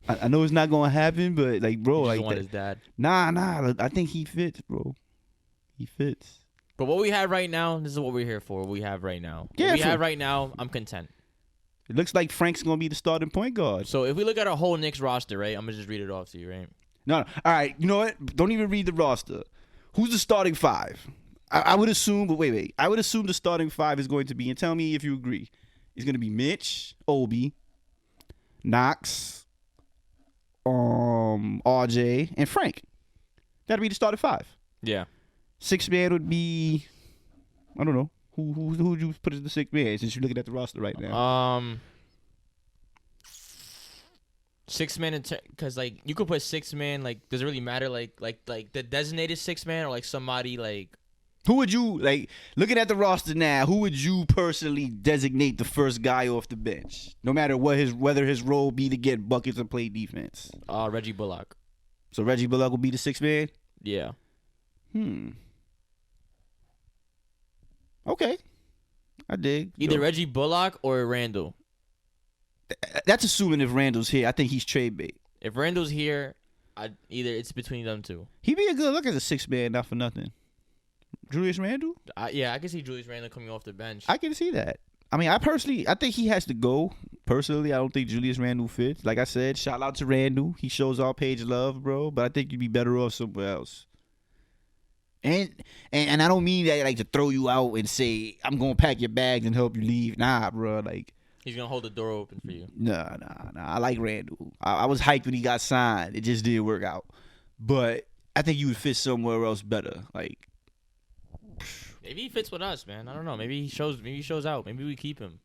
I know it's not gonna happen, but like, bro, He like just want his dad. Nah. I think he fits, bro. He fits. But what we have right now, this is what we're here for. What we have right now. Yeah, what we have right now, I'm content. It looks like Frank's gonna be the starting point guard. So if we look at our whole Knicks roster, right? I'm gonna just read it off to you, right? No. All right. You know what? Don't even read the roster. Who's the starting 5? I would assume, but wait. I would assume the starting 5 is going to be, and tell me if you agree, it's going to be Mitch, Obi, Knox, RJ, and Frank. That'd be the starting 5. Yeah. 6th man would be, I don't know. Who would you put as the 6th man since you're looking at the roster right now? 6 man, because like you could put 6 man. Like, does it really matter? Like the designated 6 man or like somebody like. Who would you, like, looking at the roster now, who would you personally designate the first guy off the bench? No matter whether his role be to get buckets or play defense. Reggie Bullock. So Reggie Bullock will be the 6th man? Yeah. Okay. I dig. Either Reggie Bullock or Randall. That's assuming if Randall's here. I think he's trade bait. If Randall's here, it's between them two. He'd be a good look as a 6th man, not for nothing. Julius Randle? Yeah, I can see Julius Randle coming off the bench. I can see that. I mean, I think he has to go. Personally, I don't think Julius Randle fits. Like I said, shout out to Randle. He shows our page love, bro. But I think you'd be better off somewhere else. And I don't mean that like to throw you out and say, I'm going to pack your bags and help you leave. Nah, bro. Like, he's going to hold the door open for you. Nah. I like Randle. I was hyped when he got signed. It just didn't work out. But I think you would fit somewhere else better. Like, maybe he fits with us, man. I don't know. Maybe he shows out. Maybe we keep him.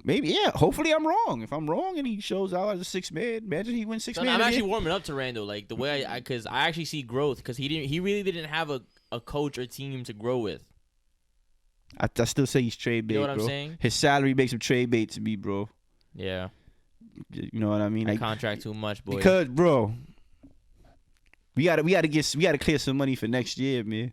Maybe, yeah. Hopefully I'm wrong. If I'm wrong and he shows out as a 6th man, imagine he wins 6 man. I'm actually warming up to Randall, like the way because I actually see growth because he really didn't have a coach or team to grow with. I still say he's trade bait, You know what bro. I'm saying? His salary makes him trade bait to me, bro. Yeah. You know what I mean? That Like, contract too much, boy. Because, bro, we gotta clear some money for next year, man.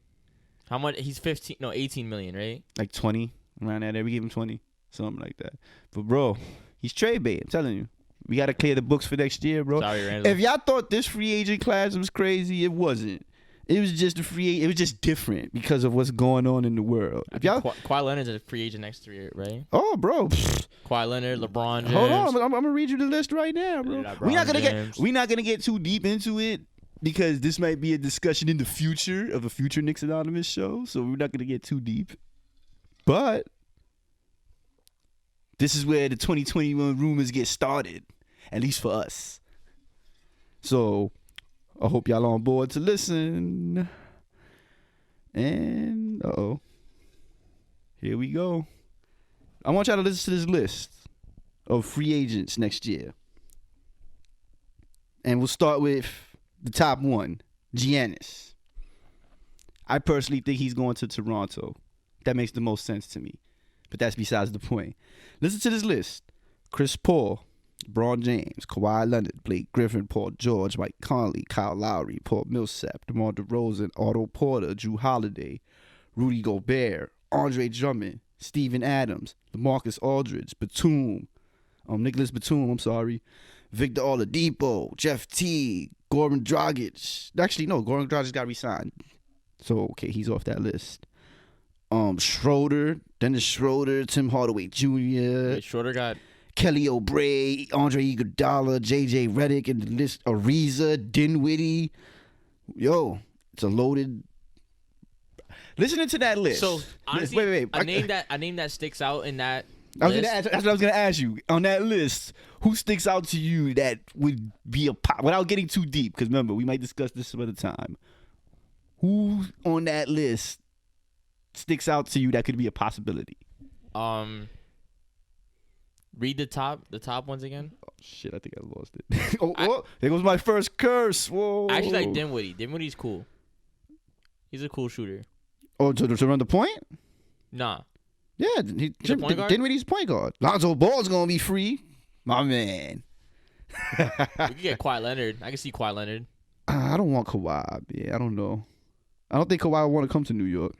How much? He's 18 million, right? Like 20 around that. We gave him 20, something like that. But bro, he's trade bait. I'm telling you, we gotta clear the books for next year, bro. Sorry, Randall. If y'all thought this free agent class was crazy, it wasn't. It was just it was just different because of what's going on in the world. If y'all, Kawhi Leonard's a free agent next year, right? oh, bro. Kawhi Leonard, LeBron James. Hold on, I'm gonna read you the list right now, bro. LeBron We're not gonna get too deep into it because this might be a discussion in the future of a future Knicks Anonymous show. So we're not gonna get too deep. But this is where the 2021 rumors get started, at least for us. So I hope y'all on board to listen. And here we go. I want y'all to listen to this list of free agents next year. And we'll start with the top one, Giannis. I personally think he's going to Toronto. That makes the most sense to me. But that's besides the point. Listen to this list. Chris Paul, LeBron James, Kawhi Leonard, Blake Griffin, Paul George, Mike Conley, Kyle Lowry, Paul Millsap, DeMar DeRozan, Otto Porter, Drew Holiday, Rudy Gobert, Andre Drummond, Steven Adams, LaMarcus Aldridge, Nicholas Batum, Victor Oladipo, Jeff Teague, Goran Dragic. Actually, no, Goran Dragic got re-signed. So, okay, he's off that list. Schroeder, Dennis Schroeder, Tim Hardaway Jr. Wait, Schroeder got Kelly Oubre, Andre Iguodala, J.J. Redick, and the list, Ariza, Dinwiddie. Yo, it's a loaded. Listening to that list. So honestly, wait. A name that sticks out in that That's what I was gonna ask you. On that list, who sticks out to you that would be a pop? Without getting too deep, because remember, we might discuss this some other time. Who on that list sticks out to you that could be a possibility? Read the top ones again. Oh, shit, I think I lost it. oh, there goes my first curse. Whoa. I actually like Dinwiddie. Dinwiddie's cool. He's a cool shooter. Oh, to run the point? Nah. Yeah, Dinwiddie's point guard. Lonzo Ball's gonna be free, my man. We could get Kawhi Leonard. I can see Kawhi Leonard. I don't want Kawhi. Yeah, I don't know. I don't think Kawhi would want to come to New York.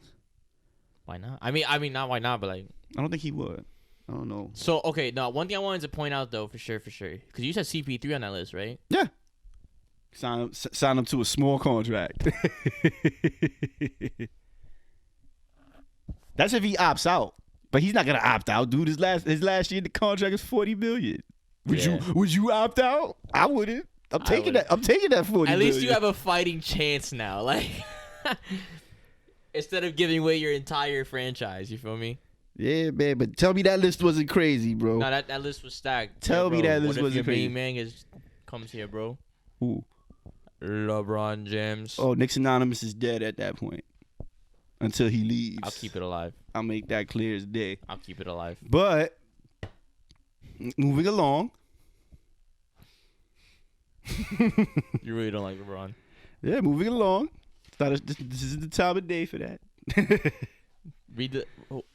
Why not? I mean, not why not, but like, I don't think he would. I don't know. So okay, now one thing I wanted to point out though, for sure, because you said CP3 on that list, right? Yeah. Sign him to a small contract. That's if he opts out. But he's not gonna opt out, dude. His last year the contract is $40 million. Would you opt out? I wouldn't. I'm taking that $40 million. At least you have a fighting chance now. Like instead of giving away your entire franchise, you feel me? Yeah, man, but tell me that list wasn't crazy, bro. No, that list was stacked. Tell me that list wasn't wasn't crazy. Main man comes here, bro. Who? LeBron James. Oh, Knicks Anonymous is dead at that point. Until he leaves. I'll keep it alive. I'll make that clear as day. I'll keep it alive. But moving along. You really don't like LeBron. Yeah, moving along. This is the time of day for that.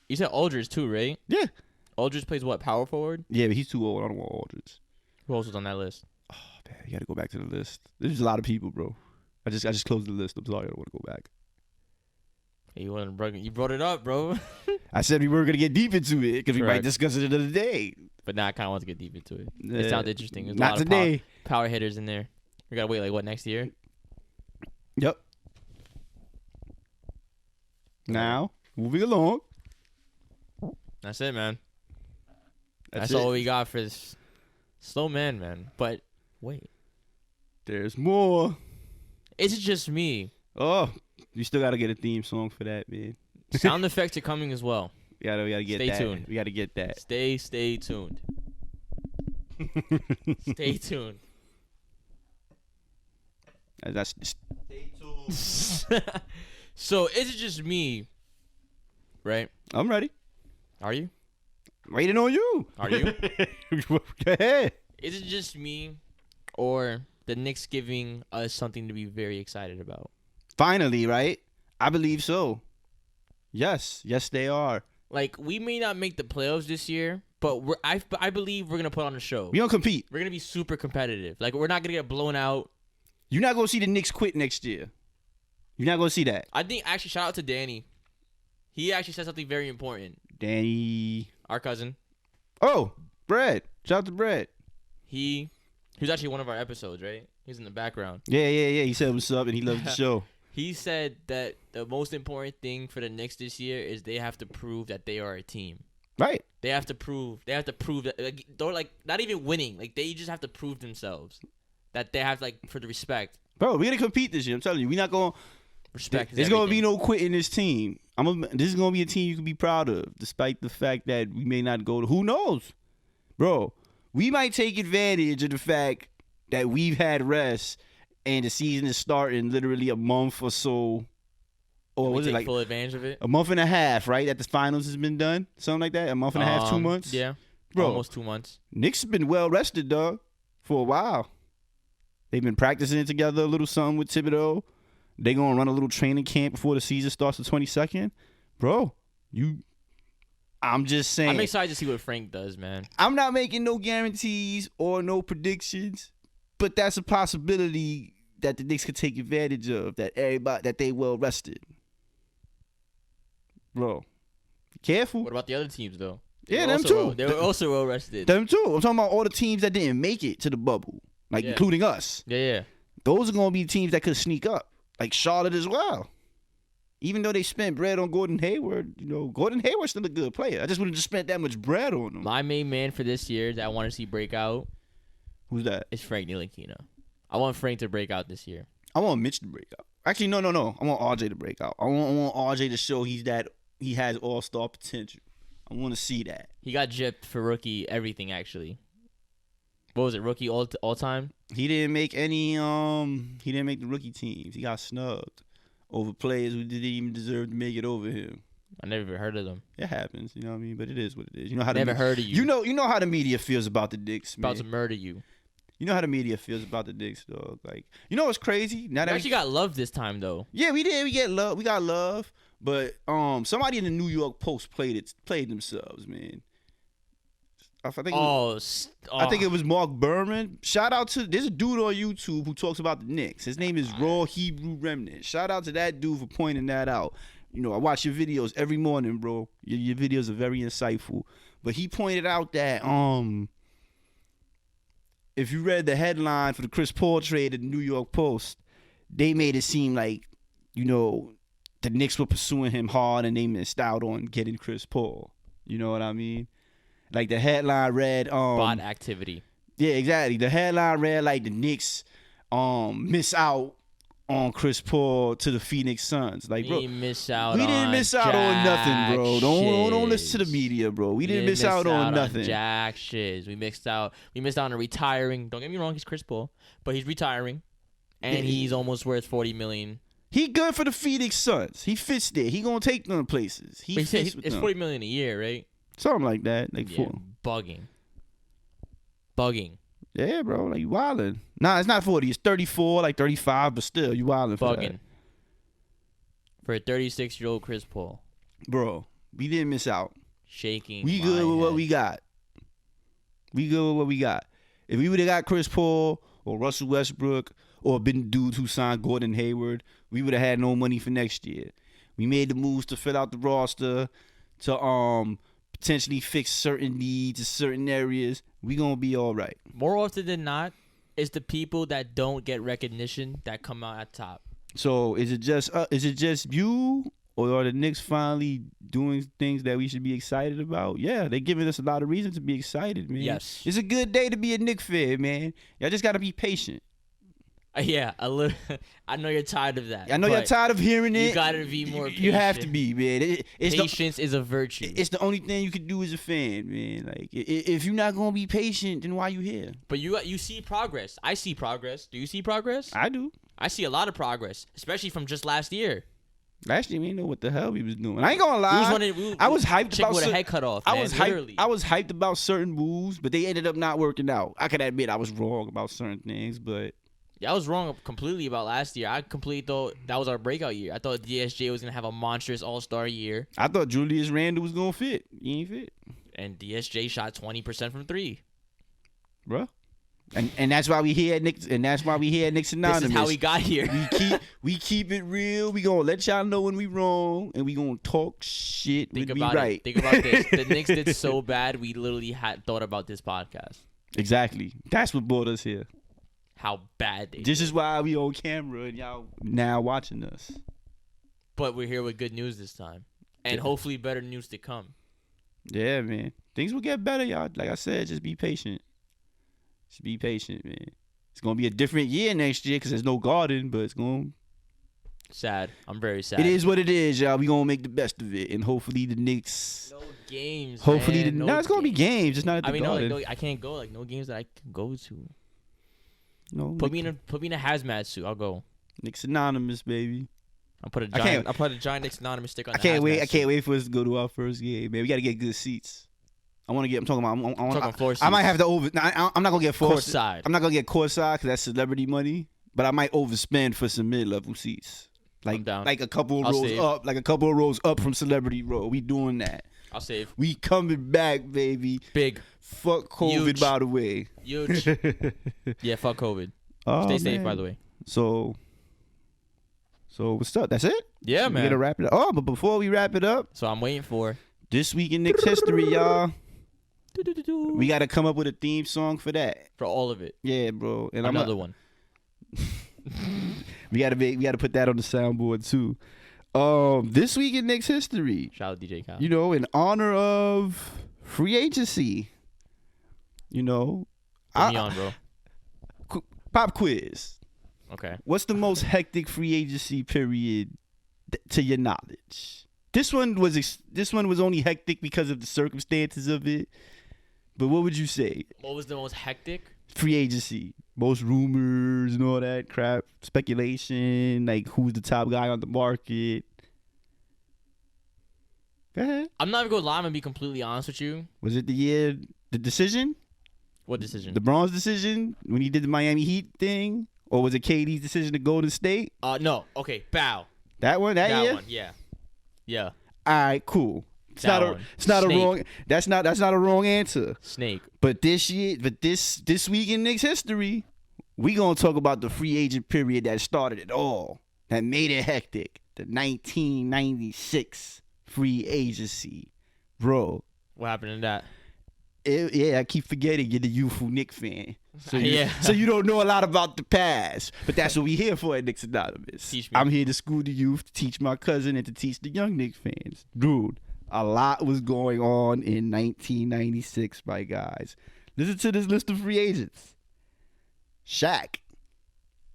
You said Aldridge too, right? Yeah. Aldridge plays what? Power forward? Yeah, but he's too old. I don't want Aldridge. Who else was on that list? Oh, man, you got to go back to the list. There's a lot of people, bro. I just closed the list. I'm sorry. I don't want to go back. Hey, you brought it up, bro. I said we were going to get deep into it because we might discuss it another day. But now I kind of want to get deep into it. It sounds interesting. There's not a lot today. Of power hitters in there. We got to wait, like, what, next year? Yep. Now, moving along. That's it, man. That's it. all we got for this slow man. But wait. There's more. Is it just me? Oh, you still got to get a theme song for that, man. Sound effects are coming as well. We gotta get Stay that. tuned. We gotta get that. Stay tuned. Stay tuned. That's stay tuned. So is it just me? Right? I'm ready. Are you? Waiting on you. Are you? Go ahead. Is it just me, or the Knicks giving us something to be very excited about? Finally, right? I believe so. Yes, they are. Like, we may not make the playoffs this year, but I believe we're gonna put on a show. We don't compete. We're gonna be super competitive. Like, we're not gonna get blown out. You're not gonna see the Knicks quit next year. You're not gonna see that. I think actually, shout out to Danny. He actually said something very important. Danny, our cousin. Oh, Brad. Shout out to Brad. He was actually one of our episodes, right? He's in the background. Yeah. He said what's up and he loves the show. He said that the most important thing for the Knicks this year is they have to prove that they are a team. Right. They have to prove that, like, they're like not even winning. Like, they just have to prove themselves that they have, like, for the respect. Bro, we're gonna compete this year. I'm telling you, we're not gonna respect. There's gonna be no quitting this team. This is gonna be a team you can be proud of, despite the fact that we may not go to. Who knows, bro? We might take advantage of the fact that we've had rest and the season is starting literally a month or so. Or was it like full advantage of it? A month and a half, right? That the finals has been done, something like that. A month and a half, 2 months. Yeah, bro, almost 2 months. Knicks have been well rested, dog, for a while. They've been practicing together a little something with Thibodeau. They gonna run a little training camp before the season starts the 22nd, bro. I'm just saying. I'm excited to see what Frank does, man. I'm not making no guarantees or no predictions, but that's a possibility that the Knicks could take advantage of. That they well rested, bro. Careful. What about the other teams though? Yeah, them too. They were also well rested. Them too. I'm talking about all the teams that didn't make it to the bubble, like including us. Yeah. Those are gonna be teams that could sneak up, like Charlotte as well. Even though they spent bread on Gordon Hayward, Gordon Hayward's still a good player. I just wouldn't have spent that much bread on him. My main man for this year that I want to see break out. Who's that? Is Frank Ntilikina. I want Frank to break out this year. I want Mitch to break out. Actually, no. I want RJ to break out. I want RJ to show he has all-star potential. I want to see that. He got gypped for rookie everything, actually. What was it, rookie all time? He didn't make any. He didn't make the rookie teams. He got snubbed over players who didn't even deserve to make it over him. I never even heard of them. It happens, you know what I mean. But it is what it is. You know how Never heard of you. You know how the media feels about the Knicks, man. About to murder you. You know how the media feels about the Knicks, dog. Like, you know what's crazy? Now We that actually got love this time, though. yeah, we did. We get love. We got love. But somebody in the New York Post played themselves, man. I think I think it was Mark Berman. Shout out to there's a dude on YouTube who talks about the Knicks. His name is Raw Hebrew Remnant. Shout out to that dude for pointing that out. You know, I watch your videos every morning, bro. Your videos are very insightful. But he pointed out that if you read the headline for the Chris Paul trade in the New York Post, they made it seem like, you know, the Knicks were pursuing him hard and they missed out on getting Chris Paul. You know what I mean? Like the headline read bot activity. Yeah, exactly. The headline read like the Knicks miss out on Chris Paul to the Phoenix Suns. Like, bro, we didn't miss out on nothing, bro. Don't listen to the media, bro. We didn't miss out on nothing. Jack shiz. We missed out on retiring. Don't get me wrong, he's Chris Paul, but he's retiring, and he's almost worth $40 million. He good for the Phoenix Suns. He fits there. He gonna take them places. It's $40 million a year, right? Something like that. Like yeah, bugging. Yeah, bro. Like you wildin'. Nah, it's not 40. It's 34, like 35, but still, you wildin' for that. For a 36-year-old Chris Paul. Bro, we didn't miss out. Shaking. We good with what we got. If we would have got Chris Paul or Russell Westbrook or been the dudes who signed Gordon Hayward, we would have had no money for next year. We made the moves to fill out the roster, to potentially fix certain needs in certain areas. We gonna be all right. More often than not, it's the people that don't get recognition that come out at top. So is it just you, or are the Knicks finally doing things that we should be excited about? Yeah, they're giving us a lot of reason to be excited, man. Yes, it's a good day to be a Knicks fan, man. Y'all just gotta be patient. Yeah, a little. I know you're tired of that. I know you're tired of hearing it. You gotta be more patient. You have to be, man. Patience is a virtue. It's the only thing you can do as a fan, man. Like, if you're not gonna be patient, then why you here? But you see progress. I see progress. Do you see progress? I do. I see a lot of progress, especially from just last year. Last year, we didn't know what the hell we was doing. I ain't gonna lie. I was hyped about with a head cut off. I was hyped about certain moves, but they ended up not working out. I can admit I was wrong about certain things, but. Yeah, I was wrong completely about last year. I completely thought that was our breakout year. I thought DSJ was going to have a monstrous all-star year. I thought Julius Randle was going to fit. He ain't fit. And DSJ shot 20% from 3. Bruh. And that's why we here at Knicks, and that's why we here at Knicks Anonymous. This is how we got here. we keep it real. We going to let y'all know when we wrong, and we going to talk shit when we right. Think about this. The Knicks did so bad, we literally had thought about this podcast. Exactly. That's what brought us here. How bad they This did. is why we on camera and y'all now watching us. But we're here with good news this time. And hopefully better news to come. Yeah, man. Things will get better, y'all. Like I said, just be patient. Just be patient, man. It's going to be a different year next year because there's no Garden, but it's going to... Sad. I'm very sad. It is what it is, y'all. We going to make the best of it. And hopefully the Knicks... No games, hopefully man. No, it's going to be games. Just not at the Garden. No, I can't go. Like, no games that I can go to. No, put me in a hazmat suit. I'll go. Knicks Anonymous, baby. I'll put a giant Knicks Anonymous sticker on. I can't wait for us to go to our first game, man. We got to get good seats. I'm talking about floor seats. I might have to I'm not gonna get courtside. I'm not gonna get courtside because that's celebrity money. But I might overspend for some mid-level seats, like a couple of rows up from celebrity row. We doing that. I'll save. We coming back, baby. Big. Fuck COVID, huge. By the way. Huge. Yeah, fuck COVID. Oh, stay safe, by the way. So what's up? That's it? Yeah, man. We gotta wrap it up. Oh, but before we wrap it up, so I'm waiting for this week in Knicks history, y'all. We gotta come up with a theme song for that. For all of it. Yeah, bro. And another one. we gotta put that on the soundboard too. This week in Knicks history. Shout out DJ Kyle. You know, in honor of free agency. You know, put me on, bro. Pop quiz. Okay. What's the most hectic free agency period to your knowledge? This one was only hectic because of the circumstances of it. But what would you say? What was the most hectic? Free agency, most rumors and all that crap, speculation, like who's the top guy on the market. Go ahead. I'm not even gonna lie. I'm gonna be completely honest with you. Was it the decision? What decision? The Bronze decision when he did the Miami Heat thing, or was it KD's decision to Golden State? No. Okay, Powell. That one, that year. One, yeah. Yeah. All right, cool. It's That not one. a Snake. wrong. That's not a wrong answer. Snake. But this week in Knicks history, we gonna talk about the free agent period that started it all, that made it hectic. The 1996 free agency, bro. What happened in that? I keep forgetting you're the youthful Knicks fan. So Yeah. so you don't know a lot about the past. But that's what we here for at Knicks Anonymous. Teach me. I'm here to school the youth, to teach my cousin, and to teach the young Knicks fans. Dude, a lot was going on in 1996, my guys. Listen to this list of free agents. Shaq.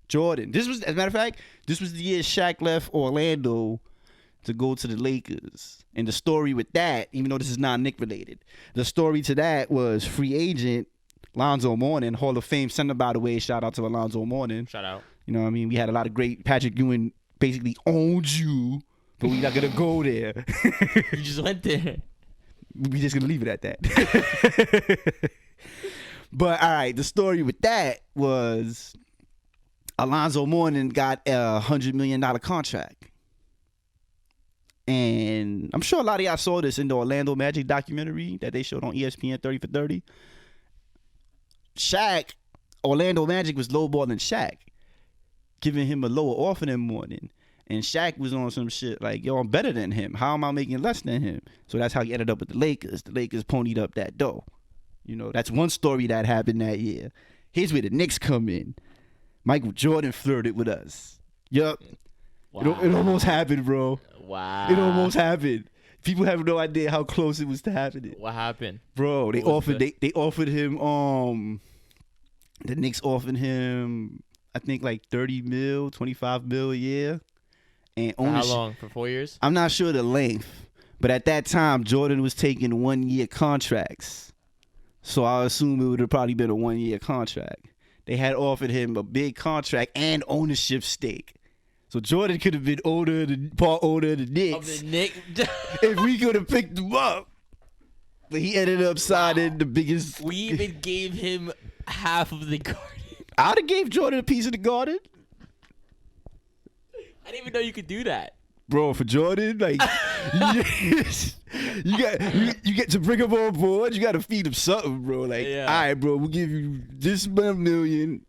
Jordan. This was, as a matter of fact, this was the year Shaq left Orlando to go to the Lakers. And the story with that, even though this is not Knick related, the story to that was free agent Lonzo Mourning, Hall of Fame center, by the way. Shout out to Alonzo Mourning. Shout out. You know what I mean? We had a lot of great. Patrick Ewing basically owned you, but we're not going to go there. You just went there. We just going to leave it at that. But, all right, the story with that was Alonzo Mourning got a $100 million contract. And I'm sure a lot of y'all saw this in the Orlando Magic documentary that they showed on ESPN 30 for 30. Shaq, Orlando Magic was lowballing Shaq, giving him a lower offer than Mourning. And Shaq was on some shit like, yo, I'm better than him. How am I making less than him? So that's how he ended up with the Lakers. The Lakers ponied up that dough. You know, that's one story that happened that year. Here's where the Knicks come in. Michael Jordan flirted with us. Yup. Wow. It almost happened, bro. Wow. It almost happened. People have no idea how close it was to happening. What happened? Bro, they What was offered they offered him the Knicks offered him I think like 30 mil, 25 mil a year. And For how long? For 4 years? I'm not sure the length, but at that time Jordan was taking 1-year contracts. So I assume it would have probably been a 1-year contract. They had offered him a big contract and ownership stake. So Jordan could have been part owner of the Knicks. Of the Knicks. If we could have picked him up. But he ended up signing the biggest. We even gave him half of the Garden. I would have gave Jordan a piece of the Garden. I didn't even know you could do that. Bro, for Jordan, like you get to bring him on board. You got to feed him something, bro. Like, Yeah. all right, bro, we'll give you this $1 million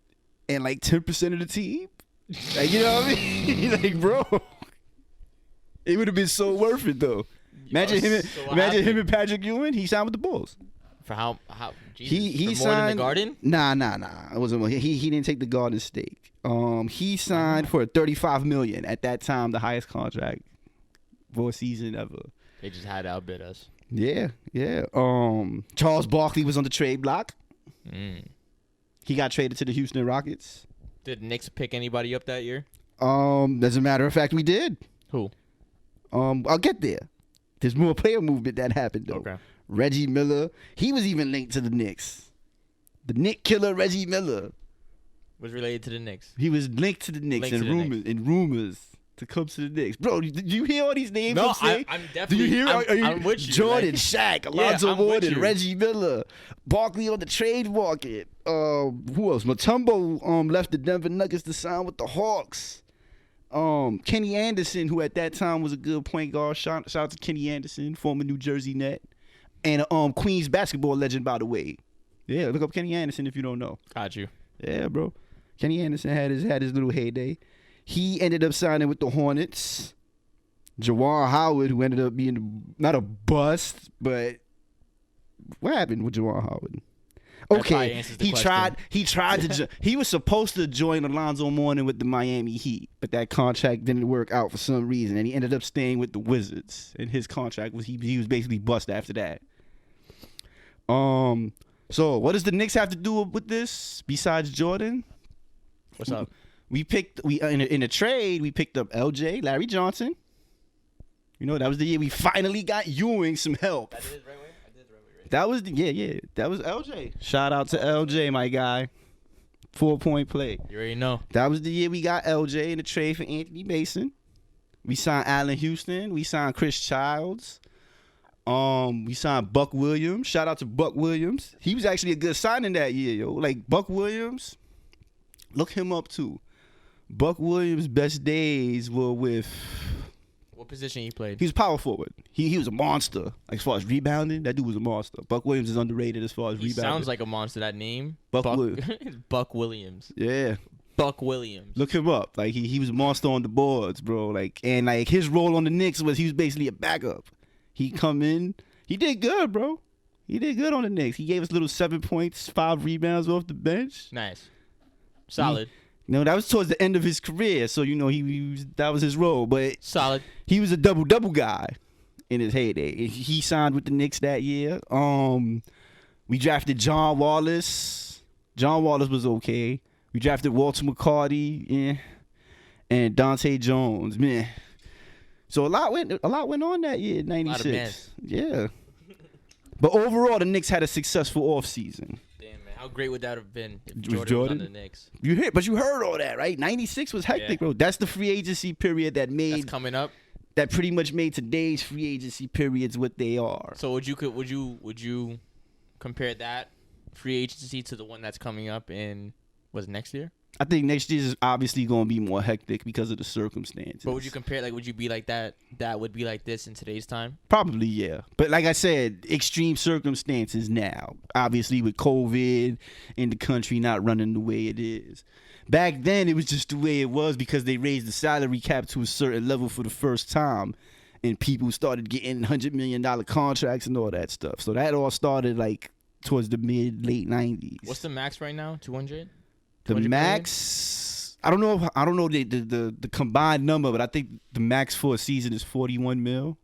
and like 10% of the team. Like, you know what I mean? Like, bro, it would have been so worth it though. Imagine him and Patrick Ewing. He signed with the Bulls. For how Jesus, He for more signed than the Garden? Nah. It wasn't. He didn't take the Garden stake. He signed for $35 million at that time, the highest contract for a season ever. They just had to outbid us. Yeah. Charles Barkley was on the trade block. He got traded to the Houston Rockets. Did Knicks pick anybody up that year? As a matter of fact, we did. Who? I'll get there. There's more player movement that happened though. Okay. Reggie Miller, he was even linked to the Knicks. The Knick killer Reggie Miller. Was related to the Knicks. He was linked to the Knicks Linked in to the rumors to come to the Knicks. Bro, did you hear all these names? No, I'm saying? I'm Do definitely. you hear? I'm with you. Jordan, like- Shaq, Alonzo I'm with Mourning, you. Reggie Miller, Barkley on the trade market. Who else? Mutombo left the Denver Nuggets to sign with the Hawks. Kenny Anderson, who at that time was a good point guard. Shout out to Kenny Anderson, former New Jersey Net, and Queens basketball legend, by the way. Yeah, look up Kenny Anderson if you don't know. Got you. Yeah, bro. Kenny Anderson had his little heyday. He ended up signing with the Hornets. Juwan Howard, who ended up being not a bust, but what happened with Juwan Howard? That probably Okay, answers the he question. tried to. He was supposed to join Alonzo Mourning with the Miami Heat, but that contract didn't work out for some reason, and he ended up staying with the Wizards. And his contract was he was basically bust after that. So what does the Knicks have to do with this besides Jordan? What's up? We in a trade. We picked up LJ, Larry Johnson. You know, that was the year we finally got Ewing some help. That is right way. I did the right way. Right? That was that was LJ. Shout out to LJ, my guy. 4-point play. You already know. That was the year we got LJ in the trade for Anthony Mason. We signed Allen Houston. We signed Chris Childs. We signed Buck Williams. Shout out to Buck Williams. He was actually a good signing that year, yo. Like Buck Williams, look him up too. Buck Williams' best days were with. What position he played? He was power forward. He was a monster. Like, as far as rebounding, that dude was a monster. Buck Williams is underrated as far as He rebounding. sounds like a monster. That name. Buck Buck Williams. Yeah. Buck Williams. Look him up. Like he was a monster on the boards, bro. Like, and like his role on the Knicks was he was basically a backup. He come in, he did good, bro. He did good on the Knicks. He gave us little 7 points, 5 rebounds off the bench. Nice. Solid. No, that was towards the end of his career, so you know he was, that was his role. But Solid. he was a double guy in his heyday. He signed with the Knicks that year. We drafted John Wallace. John Wallace was okay. We drafted Walter McCarty, and Dante Jones, man. So a lot went on that year, '96. Yeah. But overall, the Knicks had a successful offseason. Damn, man. How great would that have been if With Jordan was on the Knicks? You heard all that, right? '96 was hectic, bro. That's the free agency period That's that coming up. pretty much made today's free agency periods what they are. So would you compare that free agency to the one that's coming up in next year? I think next year is obviously going to be more hectic because of the circumstances. But would you compare, like, would you be like that would be like this in today's time? Probably, yeah. But like I said, extreme circumstances now. Obviously with COVID in the country not running the way it is. Back then, it was just the way it was because they raised the salary cap to a certain level for the first time. And people started getting $100 million contracts and all that stuff. So that all started like towards the late 90s. What's the max right now? 200? The max, I don't know the combined number, but I think the max for a season is 41 mil,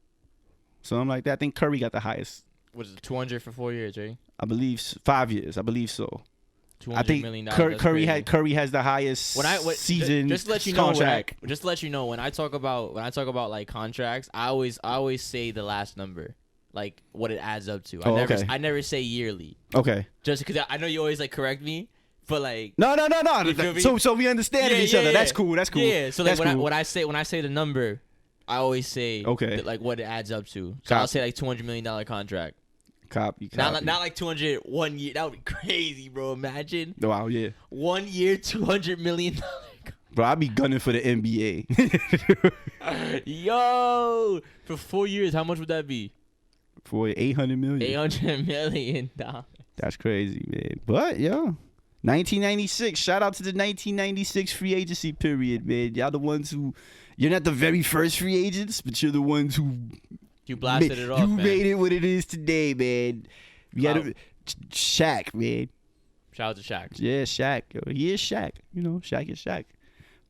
something like that. I think Curry got the highest. What is it? 200 for 4 years, right? I believe 5 years. I believe so. $200 million. Curry has the highest season. Just to let you know, contract. just to let you know, when I talk about like contracts, I always say the last number, like what it adds up to. I never say yearly. Okay. Just because I know you always like correct me. But like no. You So we understand each other. That's cool. That's cool. Yeah. So like That's cool. when I say the number, I always say like what it adds up to. So I'll say like $200 million contract. Copy. Not like 200 1 year. That would be crazy, bro. Imagine. Wow. Yeah. 1 year, $200 million. Bro, I'd be gunning for the NBA. Yo, for 4 years, how much would that be? For $800 million. $800 million. That's crazy, man. But yo. 1996. Shout out to the 1996 free agency period, man. Y'all the ones who, you're not the very first free agents, but you're the ones who you blasted it off. You man. made it what it is today, man. We got Shaq, man. Shout out to Shaq. Yeah, Shaq. Yo, he is Shaq. You know, Shaq is Shaq.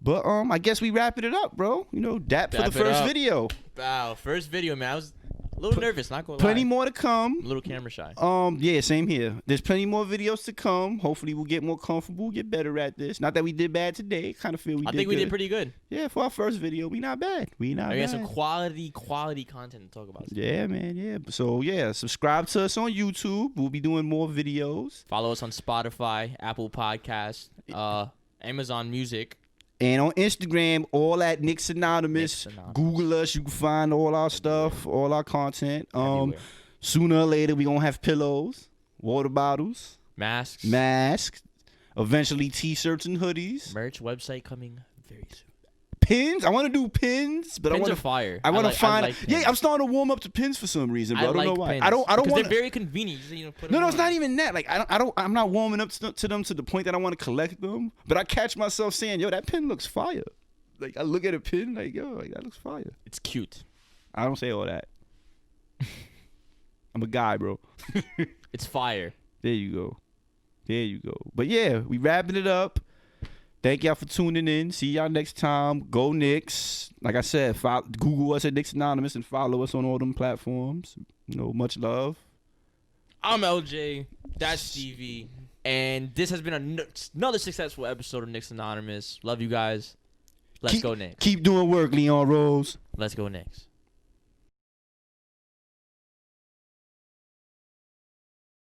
But I guess we wrapping it up, bro. You know, that for the first video. Wow, first video, man. I was a little nervous, not gonna lie. Plenty more to come. A little camera shy. Yeah, same here. There's plenty more videos to come. Hopefully we'll get more comfortable, get better at this. Not that we did bad today. Kind of feel we did think we good. did pretty good. Yeah, for our first video, we not bad. We got some quality content to talk about today. Yeah, man, yeah. So, yeah, subscribe to us on YouTube. We'll be doing more videos. Follow us on Spotify, Apple Podcasts, Amazon Music. And on Instagram, all at Knicks Anonymous. Google us. You can find all our stuff, all our content. Sooner or later, we're going to have pillows, water bottles. Masks. Eventually, T-shirts and hoodies. Merch website coming very soon. Pins. I want to do pins, but pins I want are fire. I want to find. like yeah, I'm starting to warm up to pins for some reason, bro. I don't know why. Pins. I don't want. They're very convenient. You just, put them no, on. It's not even that. Like I'm not warming up to them to the point that I want to collect them. But I catch myself saying, "Yo, that pin looks fire." Like I look at a pin, like, "Yo, like that looks fire." It's cute. I don't say all that. I'm a guy, bro. It's fire. There you go. But yeah, we wrapping it up. Thank y'all for tuning in. See y'all next time. Go Knicks. Like I said, Google us at Knicks Anonymous and follow us on all them platforms. You know, much love. I'm LJ. That's Stevie. And this has been another successful episode of Knicks Anonymous. Love you guys. Let's go Knicks. Keep doing work, Leon Rose. Let's go Knicks.